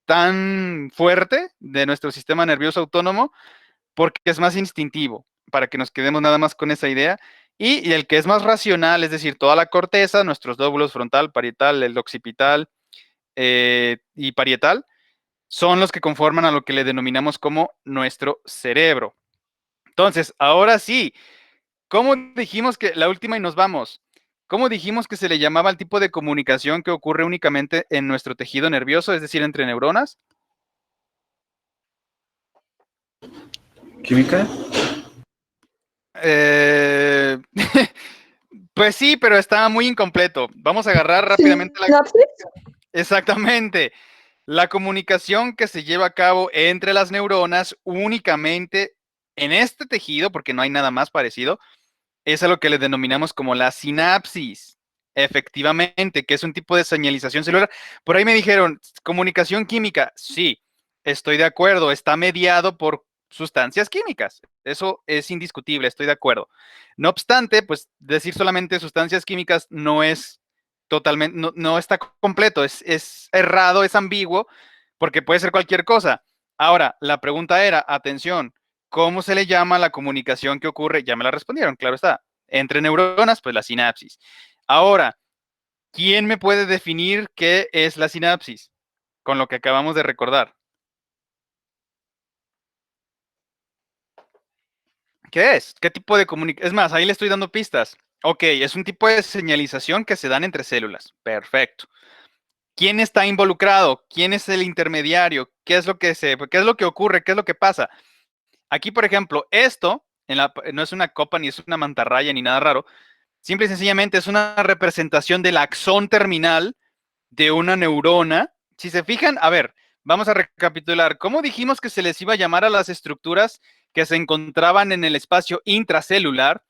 tan fuerte de nuestro sistema nervioso autónomo porque es más instintivo, para que nos quedemos nada más con esa idea. Y el que es más racional, es decir, toda la corteza, nuestros lóbulos frontal, parietal, el occipital y parietal, son los que conforman a lo que le denominamos como nuestro cerebro. Entonces, ahora sí, ¿cómo dijimos que la última y nos vamos? ¿Cómo dijimos que se le llamaba al tipo de comunicación que ocurre únicamente en nuestro tejido nervioso, es decir, entre neuronas? ¿Química? Pues sí, pero está muy incompleto. Vamos a agarrar rápidamente la... ¿Sinapsis? Exactamente. La comunicación que se lleva a cabo entre las neuronas únicamente en este tejido, porque no hay nada más parecido, es a lo que le denominamos como la sinapsis. Efectivamente, que es un tipo de señalización celular. Por ahí me dijeron, comunicación química. Sí, estoy de acuerdo. Está mediado por sustancias químicas. Eso es indiscutible, estoy de acuerdo. No obstante, pues decir solamente sustancias químicas no es totalmente, no está completo, es errado, es ambiguo, porque puede ser cualquier cosa. Ahora, la pregunta era, atención, ¿cómo se le llama la comunicación que ocurre? Ya me la respondieron, claro está. Entre neuronas, pues la sinapsis. Ahora, ¿quién me puede definir qué es la sinapsis? Con lo que acabamos de recordar. ¿Qué es? ¿Qué tipo de comunicación? Es más, ahí le estoy dando pistas. Ok, es un tipo de señalización que se dan entre células. Perfecto. ¿Quién está involucrado? ¿Quién es el intermediario? ¿Qué es lo que ocurre? ¿Qué es lo que pasa? Aquí, por ejemplo, esto no es una copa, ni es una mantarraya, ni nada raro. Simple y sencillamente es una representación del axón terminal de una neurona. Si se fijan, a ver, vamos a recapitular. ¿Cómo dijimos que se les iba a llamar a las estructuras que se encontraban en el espacio intracelular,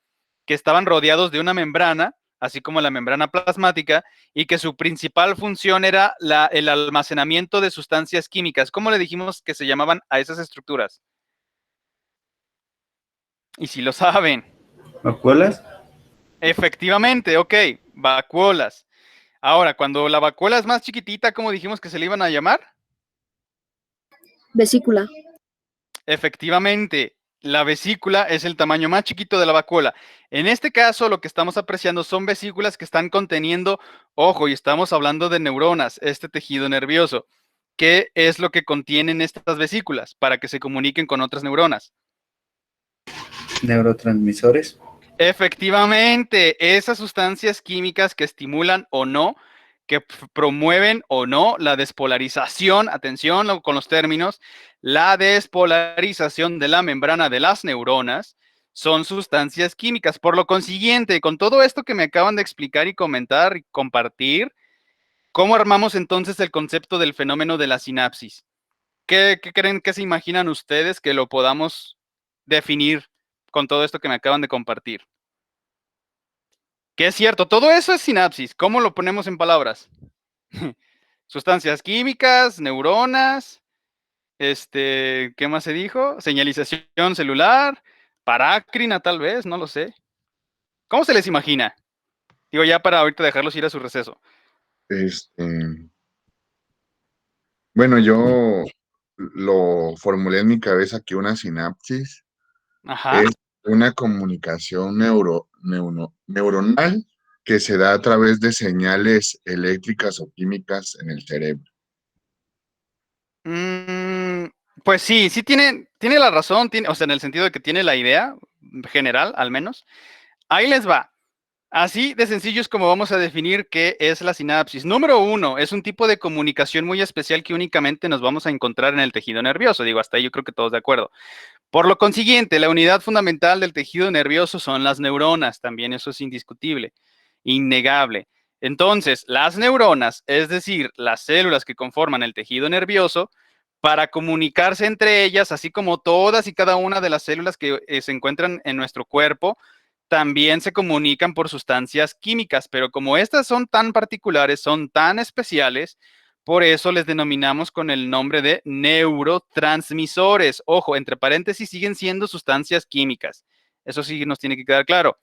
que estaban rodeados de una membrana, así como la membrana plasmática, y que su principal función era el almacenamiento de sustancias químicas? ¿Cómo le dijimos que se llamaban a esas estructuras? Y si lo saben. ¿Vacuolas? Efectivamente, ok, vacuolas. Ahora, cuando la vacuola es más chiquitita, ¿cómo dijimos que se le iban a llamar? Vesícula. Efectivamente, la vesícula es el tamaño más chiquito de la vacuola. En este caso, lo que estamos apreciando son vesículas que están conteniendo, ojo, y estamos hablando de neuronas, este tejido nervioso. ¿Qué es lo que contienen estas vesículas para que se comuniquen con otras neuronas? Neurotransmisores. Efectivamente, esas sustancias químicas que estimulan o no, que promueven o no la despolarización, atención con los términos, la despolarización de la membrana de las neuronas, son sustancias químicas. Por lo consiguiente, con todo esto que me acaban de explicar y comentar y compartir, ¿cómo armamos entonces el concepto del fenómeno de la sinapsis? ¿Qué creen que se imaginan ustedes que lo podamos definir con todo esto que me acaban de compartir? Que es cierto, todo eso es sinapsis. ¿Cómo lo ponemos en palabras? Sustancias químicas, neuronas, ¿qué más se dijo? Señalización celular, parácrina tal vez, no lo sé. ¿Cómo se les imagina? Digo, ya para ahorita dejarlos ir a su receso. Bueno, yo lo formulé en mi cabeza que una sinapsis Ajá. es una comunicación neuronal que se da a través de señales eléctricas o químicas en el cerebro. Pues sí, tiene la razón, o sea, en el sentido de que tiene la idea general, al menos. Ahí les va. Así de sencillo es como vamos a definir qué es la sinapsis. Número 1, es un tipo de comunicación muy especial que únicamente nos vamos a encontrar en el tejido nervioso. Digo, hasta ahí yo creo que todos de acuerdo. Por lo consiguiente, la unidad fundamental del tejido nervioso son las neuronas. También eso es indiscutible, innegable. Entonces, las neuronas, es decir, las células que conforman el tejido nervioso, para comunicarse entre ellas, así como todas y cada una de las células que se encuentran en nuestro cuerpo, también se comunican por sustancias químicas, pero como estas son tan particulares, son tan especiales, Por eso les denominamos con el nombre de neurotransmisores. Ojo, entre paréntesis, siguen siendo sustancias químicas. Eso sí nos tiene que quedar claro.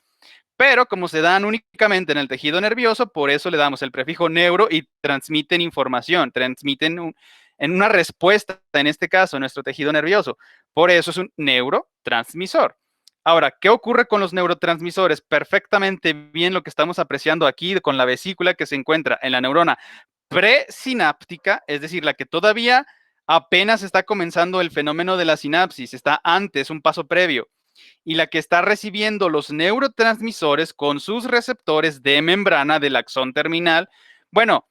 Pero como se dan únicamente en el tejido nervioso, por eso le damos el prefijo neuro y transmiten información, transmiten en una respuesta, en este caso, nuestro tejido nervioso. Por eso es un neurotransmisor. Ahora, ¿qué ocurre con los neurotransmisores? Perfectamente bien lo que estamos apreciando aquí con la vesícula que se encuentra en la neurona presináptica, es decir, la que todavía apenas está comenzando el fenómeno de la sinapsis, está antes, un paso previo, y la que está recibiendo los neurotransmisores con sus receptores de membrana del axón terminal. Bueno,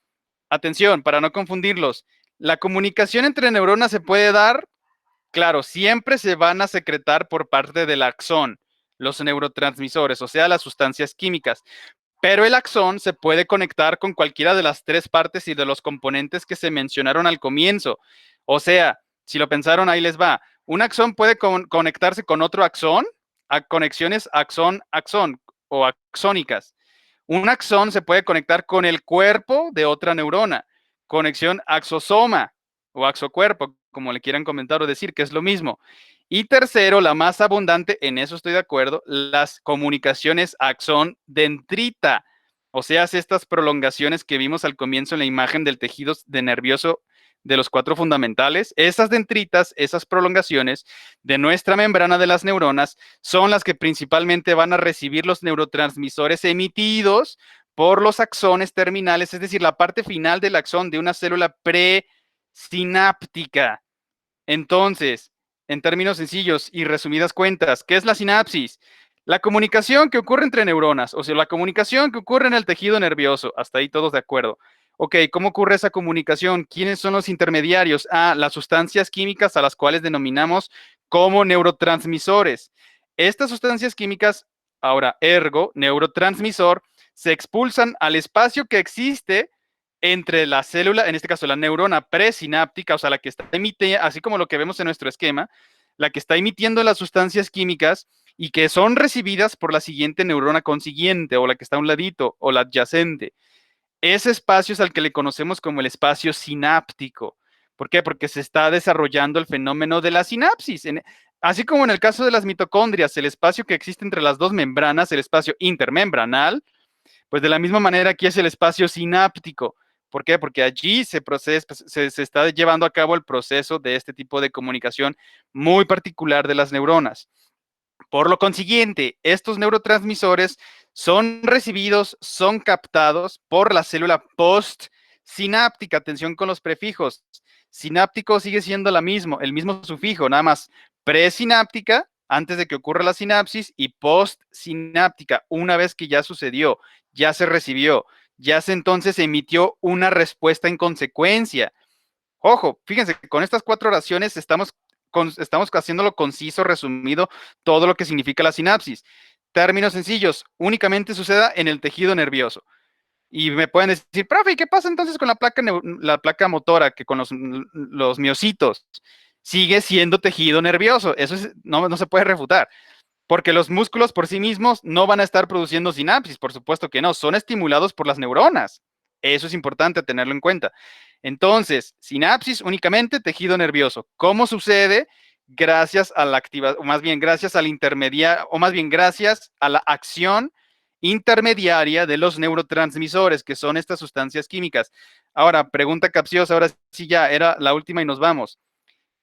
atención, para no confundirlos, la comunicación entre neuronas se puede dar, claro, siempre se van a secretar por parte del axón los neurotransmisores, o sea, las sustancias químicas. Pero el axón se puede conectar con cualquiera de las tres partes y de los componentes que se mencionaron al comienzo. O sea, si lo pensaron, ahí les va. Un axón puede conectarse con otro axón, a conexiones axón-axón o axónicas. Un axón se puede conectar con el cuerpo de otra neurona, conexión axosoma o axocuerpo, como le quieran comentar o decir, que es lo mismo. Y tercero, la más abundante, en eso estoy de acuerdo, las comunicaciones axón-dendrita. O sea, estas prolongaciones que vimos al comienzo en la imagen del tejido nervioso de los 4 fundamentales, esas dendritas, esas prolongaciones de nuestra membrana de las neuronas, son las que principalmente van a recibir los neurotransmisores emitidos por los axones terminales, es decir, la parte final del axón de una célula presináptica. Entonces, en términos sencillos y resumidas cuentas, ¿qué es la sinapsis? La comunicación que ocurre entre neuronas, o sea, la comunicación que ocurre en el tejido nervioso. Hasta ahí todos de acuerdo. Ok, ¿cómo ocurre esa comunicación? ¿Quiénes son los intermediarios? Las sustancias químicas a las cuales denominamos como neurotransmisores. Estas sustancias químicas, ahora, ergo, neurotransmisor, se expulsan al espacio que existe entre la célula, en este caso la neurona presináptica, o sea, la que está emitiendo, así como lo que vemos en nuestro esquema, la que está emitiendo las sustancias químicas y que son recibidas por la siguiente neurona consiguiente, o la que está a un ladito, o la adyacente. Ese espacio es al que le conocemos como el espacio sináptico. ¿Por qué? Porque se está desarrollando el fenómeno de la sinapsis. Así como en el caso de las mitocondrias, el espacio que existe entre las dos membranas, el espacio intermembranal, pues de la misma manera aquí es el espacio sináptico. ¿Por qué? Porque allí se está llevando a cabo el proceso de este tipo de comunicación muy particular de las neuronas. Por lo consiguiente, estos neurotransmisores son recibidos, son captados por la célula postsináptica. Atención con los prefijos. Sináptico sigue siendo el mismo sufijo, nada más presináptica, antes de que ocurra la sinapsis, y postsináptica, una vez que ya sucedió, ya se recibió, ya se entonces emitió una respuesta en consecuencia. Ojo, fíjense, con estas 4 oraciones estamos haciéndolo conciso, resumido, todo lo que significa la sinapsis. Términos sencillos, únicamente suceda en el tejido nervioso. Y me pueden decir, profe, ¿y qué pasa entonces con la placa motora, que con los miocitos? Sigue siendo tejido nervioso, eso no se puede refutar. Porque los músculos por sí mismos no van a estar produciendo sinapsis, por supuesto que no, son estimulados por las neuronas. Eso es importante tenerlo en cuenta. Entonces, sinapsis únicamente tejido nervioso. ¿Cómo sucede? Gracias a la activación, o más bien gracias al intermediario, o más bien gracias a la acción intermediaria de los neurotransmisores, que son estas sustancias químicas. Ahora, pregunta capciosa, ahora sí ya, era la última y nos vamos.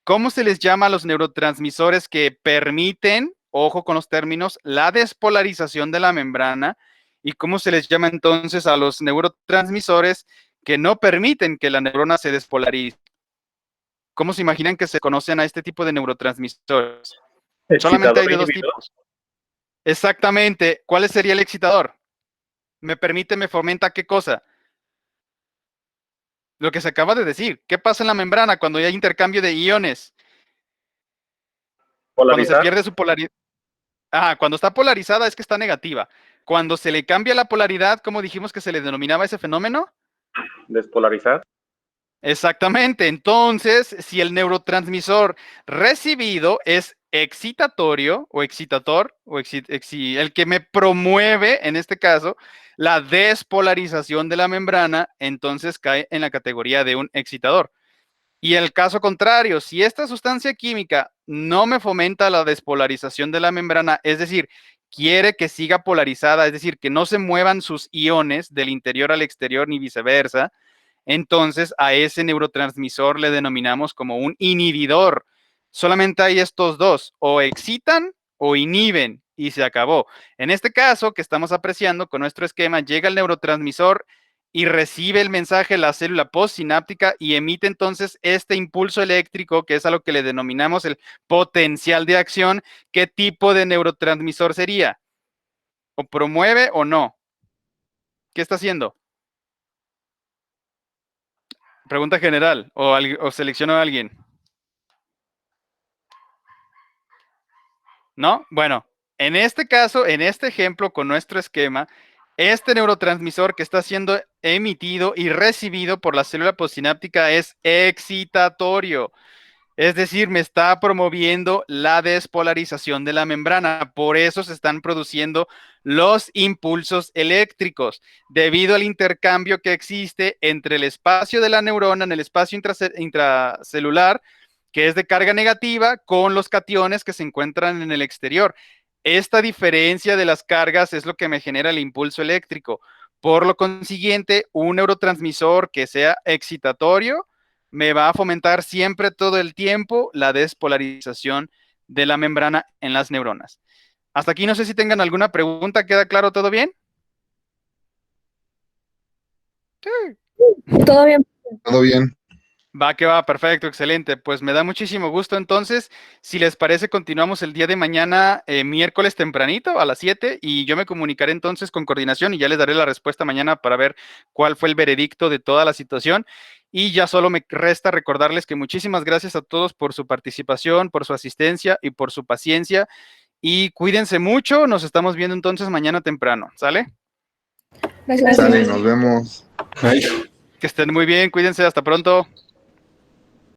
¿Cómo se les llama a los neurotransmisores que permiten, ojo con los términos, la despolarización de la membrana? ¿Y cómo se les llama entonces a los neurotransmisores que no permiten que la neurona se despolarice? ¿Cómo se imaginan que se conocen a este tipo de neurotransmisores? Solamente hay de 2 tipos. Exactamente. ¿Cuál sería el excitador? Me fomenta ¿qué cosa? Lo que se acaba de decir. ¿Qué pasa en la membrana cuando hay intercambio de iones? Cuando se pierde su polaridad. Cuando está polarizada es que está negativa. Cuando se le cambia la polaridad, ¿cómo dijimos que se le denominaba ese fenómeno? Despolarizar. Exactamente. Entonces, si el neurotransmisor recibido es excitatorio o excitator, o el que me promueve, en este caso, la despolarización de la membrana, entonces cae en la categoría de un excitador. Y el caso contrario, si esta sustancia química no me fomenta la despolarización de la membrana, es decir, quiere que siga polarizada, es decir, que no se muevan sus iones del interior al exterior ni viceversa, entonces a ese neurotransmisor le denominamos como un inhibidor. Solamente hay estos dos, o excitan o inhiben, y se acabó. En este caso que estamos apreciando con nuestro esquema, llega el neurotransmisor y recibe el mensaje la célula postsináptica y emite entonces este impulso eléctrico, que es a lo que le denominamos el potencial de acción. ¿Qué tipo de neurotransmisor sería? ¿O promueve o no? ¿Qué está haciendo? Pregunta general, o selecciono a alguien. ¿No? Bueno, en este caso, en este ejemplo, con nuestro esquema, este neurotransmisor que está siendo emitido y recibido por la célula postsináptica es excitatorio. Es decir, me está promoviendo la despolarización de la membrana. Por eso se están produciendo los impulsos eléctricos, debido al intercambio que existe entre el espacio de la neurona en el espacio intracelular, que es de carga negativa, con los cationes que se encuentran en el exterior. Esta diferencia de las cargas es lo que me genera el impulso eléctrico. Por lo consiguiente, un neurotransmisor que sea excitatorio me va a fomentar siempre todo el tiempo la despolarización de la membrana en las neuronas. Hasta aquí no sé si tengan alguna pregunta. ¿Queda claro todo bien? Sí. Todo bien. Todo bien. Va que va, perfecto, excelente. Pues me da muchísimo gusto. Entonces, si les parece, continuamos el día de mañana, miércoles tempranito a las 7, y yo me comunicaré entonces con coordinación y ya les daré la respuesta mañana para ver cuál fue el veredicto de toda la situación. Y ya solo me resta recordarles que muchísimas gracias a todos por su participación, por su asistencia y por su paciencia. Y cuídense mucho. Nos estamos viendo entonces mañana temprano. ¿Sale? Gracias. Sale, nos vemos. Que estén muy bien. Cuídense. Hasta pronto.